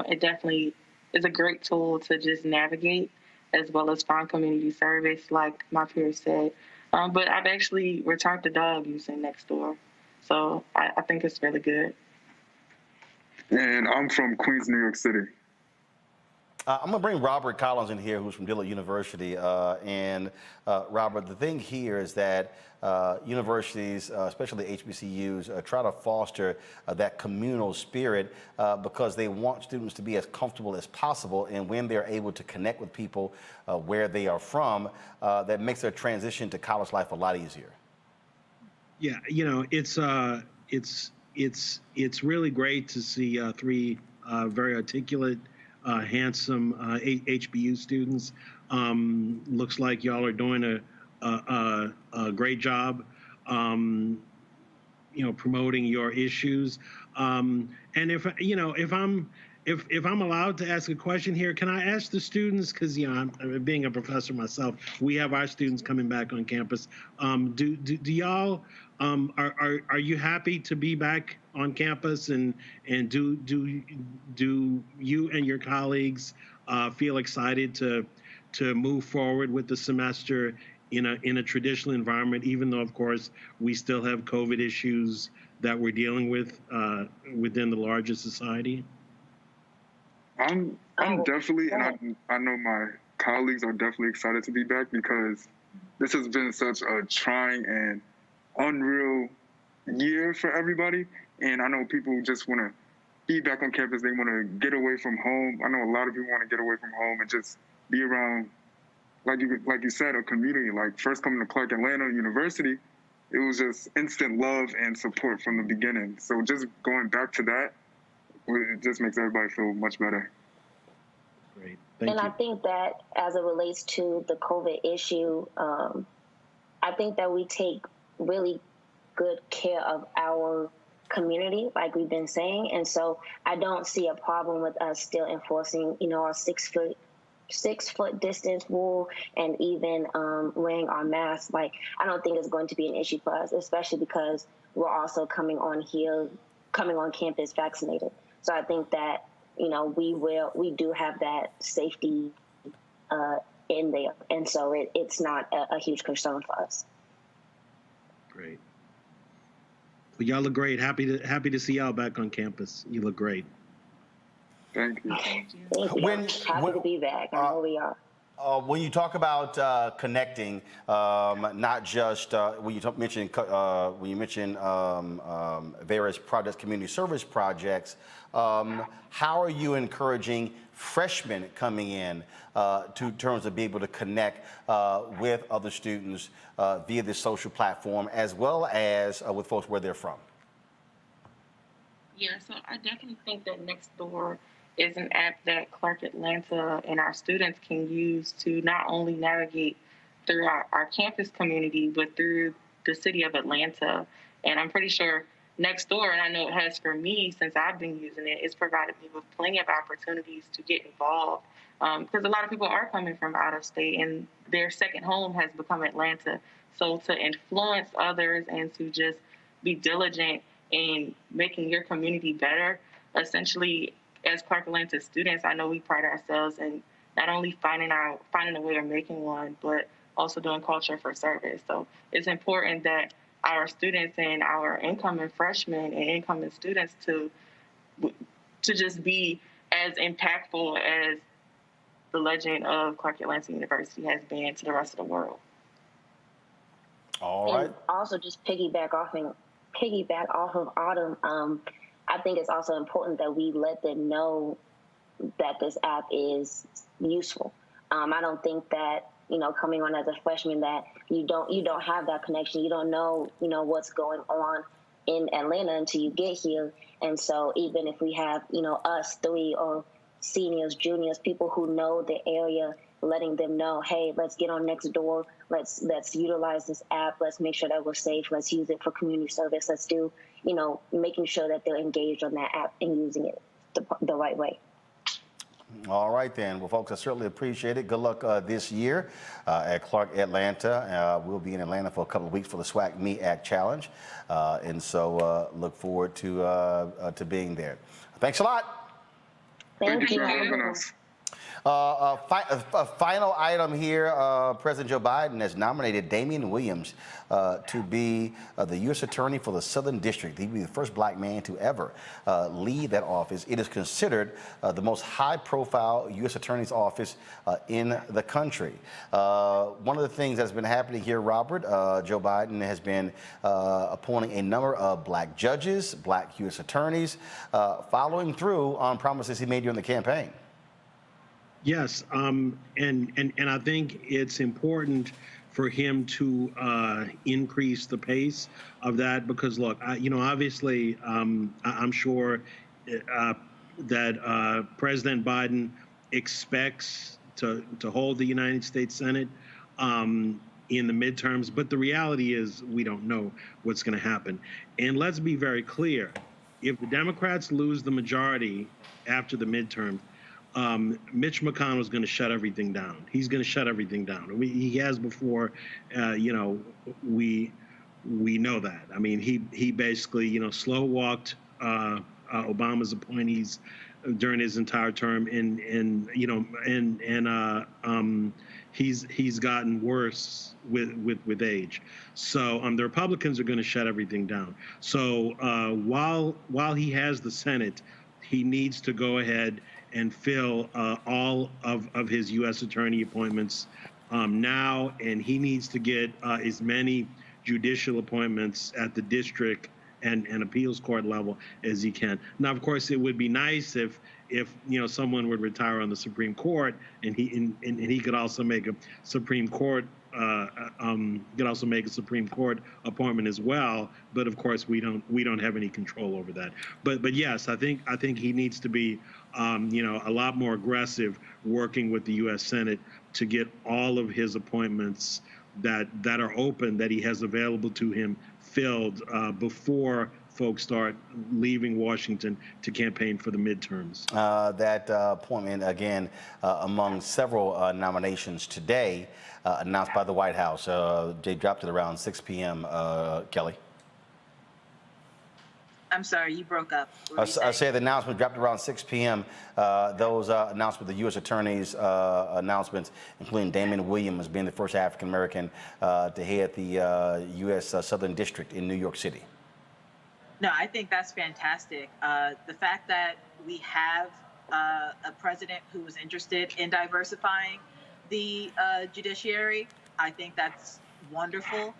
Y: It definitely is a great tool to just navigate as well as find community service, like my peers said. But I've actually returned the dog using Nextdoor, so I think it's really good.
W: And I'm from Queens, New York City.
A: I'm going to bring Robert Collins in here, who's from Dillard University. Robert, the thing here is that universities, especially HBCUs, try to foster that communal spirit because they want students to be as comfortable as possible. And when they're able to connect with people where they are from, that makes their transition to college life a lot easier.
D: Yeah, you know, it's really great to see 3 very articulate, handsome HBU students. Looks like y'all are doing a great job, promoting your issues. And if I'm allowed to ask a question here, can I ask the students? Because I'm being a professor myself, we have our students coming back on campus. Do y'all are you happy to be back on campus, and do you and your colleagues feel excited to move forward with the semester in a traditional environment, even though of course we still have COVID issues that we're dealing with within the larger society?
W: I'm definitely, and I know my colleagues are definitely excited to be back because this has been such a trying and unreal year for everybody. And I know people just want to be back on campus. They want to get away from home. I know a lot of people want to get away from home and just be around, like you said, a community. Like first coming to Clark Atlanta University, it was just instant love and support from the beginning. So just going back to that, it just makes everybody feel much better.
D: Great.
X: I think that as it relates to the COVID issue, I think that we take really good care of our community, like we've been saying. And so I don't see a problem with us still enforcing, our 6 foot distance rule and even wearing our masks. Like, I don't think it's going to be an issue for us, especially because we're also coming on campus vaccinated. So I think that, we do have that safety in there. And so it's not a huge concern for us.
D: Great. Well, y'all look great. Happy to see y'all back on campus. You look great.
W: Thank you.
X: Thank you. Happy to be back. I know we are.
A: When you talk about connecting, not just when you mention various projects, community service projects, how are you encouraging freshmen coming in to terms of being able to connect with other students via this social platform, as well as with folks where they're from?
Y: Yeah, so I definitely think that Nextdoor is an app that Clark Atlanta and our students can use to not only navigate through our campus community, but through the city of Atlanta. And I'm pretty sure Nextdoor, and I know it has for me since I've been using it, it's provided me with plenty of opportunities to get involved. Because a lot of people are coming from out of state and their second home has become Atlanta. So to influence others and to just be diligent in making your community better, essentially, as Clark Atlanta students, I know we pride ourselves in not only finding a way of making one, but also doing culture for service. So it's important that our students and our incoming freshmen and incoming students to just be as impactful as the legend of Clark Atlanta University has been to the rest of the world.
A: All right.
X: And also just piggyback off of Autumn. I think it's also important that we let them know that this app is useful. I don't think that, coming on as a freshman that you don't have that connection. You don't know, what's going on in Atlanta until you get here. And so even if we have, us three or seniors, juniors, people who know the area, letting them know, hey, let's get on Nextdoor. Let's utilize this app. Let's make sure that we're safe. Let's use it for community service. Let's do, making sure that they're engaged on that app and using it the right way.
A: All right, then. Well, folks, I certainly appreciate it. Good luck this year at Clark Atlanta. We'll be in Atlanta for a couple of weeks for the SWAC Me Act Challenge. And so look forward to being there. Thanks a lot.
X: Thank you.
A: A final item here, President Joe Biden has nominated Damian Williams to be the U.S. Attorney for the Southern District. He'd be the first black man to ever lead that office. It is considered the most high-profile U.S. Attorney's office in the country. One of the things that's been happening here, Robert, Joe Biden has been appointing a number of black judges, black U.S. attorneys, following through on promises he made during the campaign.
D: Yes, and I think it's important for him to increase the pace of that because, look, obviously, I'm sure that President Biden expects to hold the United States Senate in the midterms, but the reality is we don't know what's going to happen. And let's be very clear, if the Democrats lose the majority after the midterms, Mitch McConnell is going to shut everything down. He's going to shut everything down. He has before. We know that. I mean, he basically slow walked Obama's appointees during his entire term, and he's gotten worse with age. So the Republicans are going to shut everything down. So while he has the Senate, he needs to go ahead and fill all of his U.S. attorney appointments now, and he needs to get as many judicial appointments at the district and appeals court level as he can. Now, of course, it would be nice if someone would retire on the Supreme Court and he could also make a Supreme Court Supreme Court appointment as well. But of course, we don't have any control over that. But yes, I think he needs to be a lot more aggressive working with the U.S. Senate to get all of his appointments that are open, that he has available to him, filled before folks start leaving Washington to campaign for the midterms.
A: That appointment, again, among several nominations today, announced by the White House. They dropped it around 6 p.m., Kelly.
E: I'm sorry, you broke up.
A: I said the announcement dropped around 6 p.m. Those announcements, the U.S. Attorney's announcements, including Damon Williams being the first African-American to head the U.S. Southern District in New York City.
E: No, I think that's fantastic. The fact that we have a president who is interested in diversifying the judiciary, I think that's wonderful.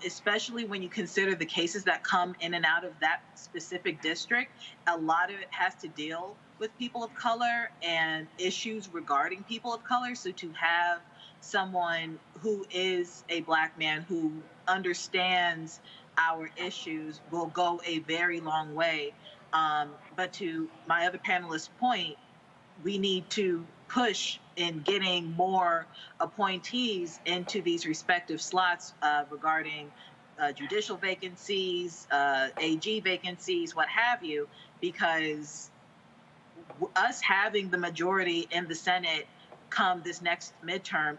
E: Especially when you consider the cases that come in and out of that specific district. A lot of it has to deal with people of color and issues regarding people of color. So to have someone who is a Black man who understands our issues will go a very long way. But to my other panelist's point, we need to push in getting more appointees into these respective slots regarding judicial vacancies, AG vacancies, what have you, because us having the majority in the Senate come this next midterm,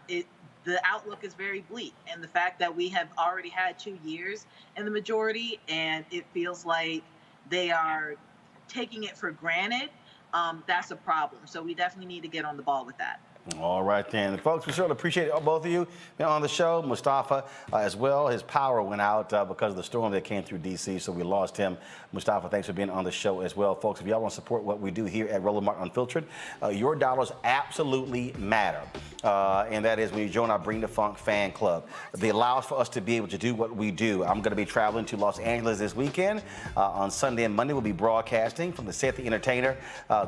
E: the outlook is very bleak. And the fact that we have already had 2 years in the majority and it feels like they are taking it for granted, that's a problem. So we definitely need to get on the ball with that.
A: All right, then. Folks, we certainly appreciate both of you being on the show. Mustafa as well. His power went out because of the storm that came through D.C., so we lost him. Mustafa, thanks for being on the show as well. Folks, if y'all want to support what we do here at Roland Martin Unfiltered, your dollars absolutely matter. And that is when you join our Bring the Funk fan club. It allows for us to be able to do what we do. I'm going to be traveling to Los Angeles this weekend. On Sunday and Monday, we'll be broadcasting from the Seth the Entertainer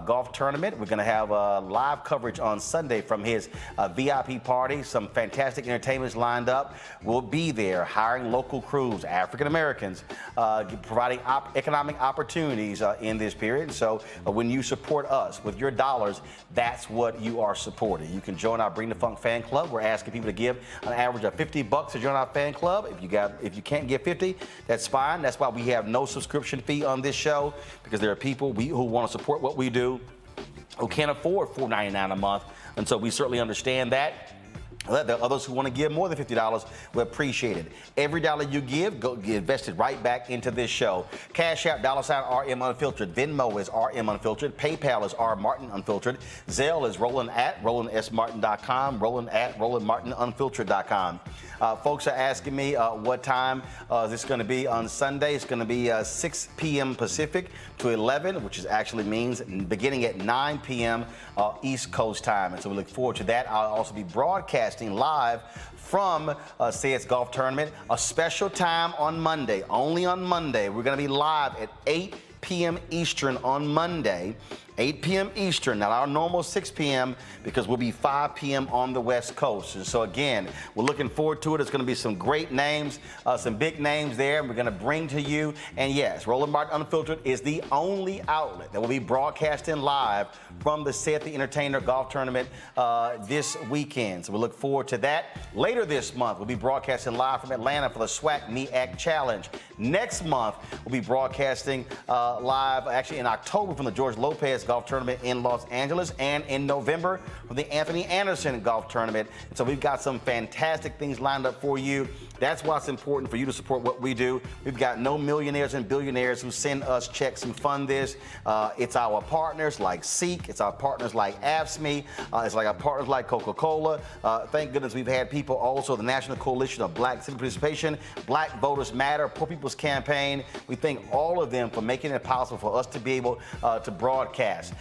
A: golf tournament. We're going to have live coverage on Sunday from his VIP party. Some fantastic entertainments lined up. We'll be there hiring local crews, African Americans, providing economic opportunities in this period. So when you support us with your dollars, that's what you are supporting. You can join our Bring the Funk fan club. We're asking people to give an average of $50 to join our fan club. If you can't give 50, that's fine. That's why we have no subscription fee on this show, because there are people who want to support what we do who can't afford $4.99 a month. And so we certainly understand that. There are others who want to give more than $50. We appreciate it. Every dollar you give, get invested right back into this show. Cash App, $RM Unfiltered. Venmo is RM Unfiltered. PayPal is R Martin Unfiltered. Zelle is Roland at RolandSMartin.com. Roland at RolandMartinUnfiltered.com. Folks are asking me what time is this going to be on Sunday. It's going to be 6 p.m. Pacific to 11, which actually means beginning at 9 p.m. East Coast time. And so we look forward to that. I'll also be broadcasting live from Sayed's Golf Tournament. A special time on Monday, only on Monday. We're going to be live at 8 p.m. Eastern on Monday. 8 p.m. Eastern, not our normal 6 p.m., because we'll be 5 p.m. on the West Coast. And so, again, we're looking forward to it. It's going to be some great names, some big names there, and we're going to bring to you. And yes, Roland Martin Unfiltered is the only outlet that will be broadcasting live from the Seth the Entertainer Golf Tournament this weekend. So we look forward to that. Later this month, we'll be broadcasting live from Atlanta for the SWAC Me Act Challenge. Next month, we'll be broadcasting live, actually in October, from the George Lopez Golf Tournament in Los Angeles, and in November from the Anthony Anderson Golf Tournament. And so we've got some fantastic things lined up for you. That's why it's important for you to support what we do. We've got no millionaires and billionaires who send us checks who fund this. It's our partners like Seek. It's our partners like AFSCME. It's like our partners like Coca-Cola. Thank goodness we've had people also, the National Coalition of Black Civic Participation, Black Voters Matter, Poor People's Campaign. We thank all of them for making it possible for us to be able to broadcast passed.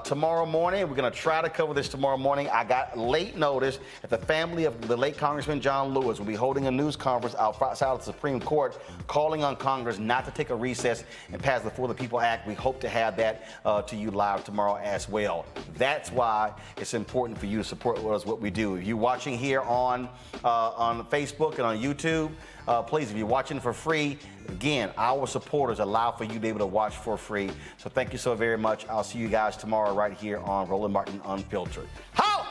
A: Tomorrow morning, we're going to try to cover this tomorrow morning. I got late notice that the family of the late Congressman John Lewis will be holding a news conference outside of the Supreme Court, calling on Congress not to take a recess and pass the For the People Act. We hope to have that to you live tomorrow as well. That's why it's important for you to support us, what we do. If you're watching here on Facebook and on YouTube, please, if you're watching for free, again, our supporters allow for you to be able to watch for free. So thank you so very much. I'll see you guys tomorrow right here on Roland Martin Unfiltered. Ho!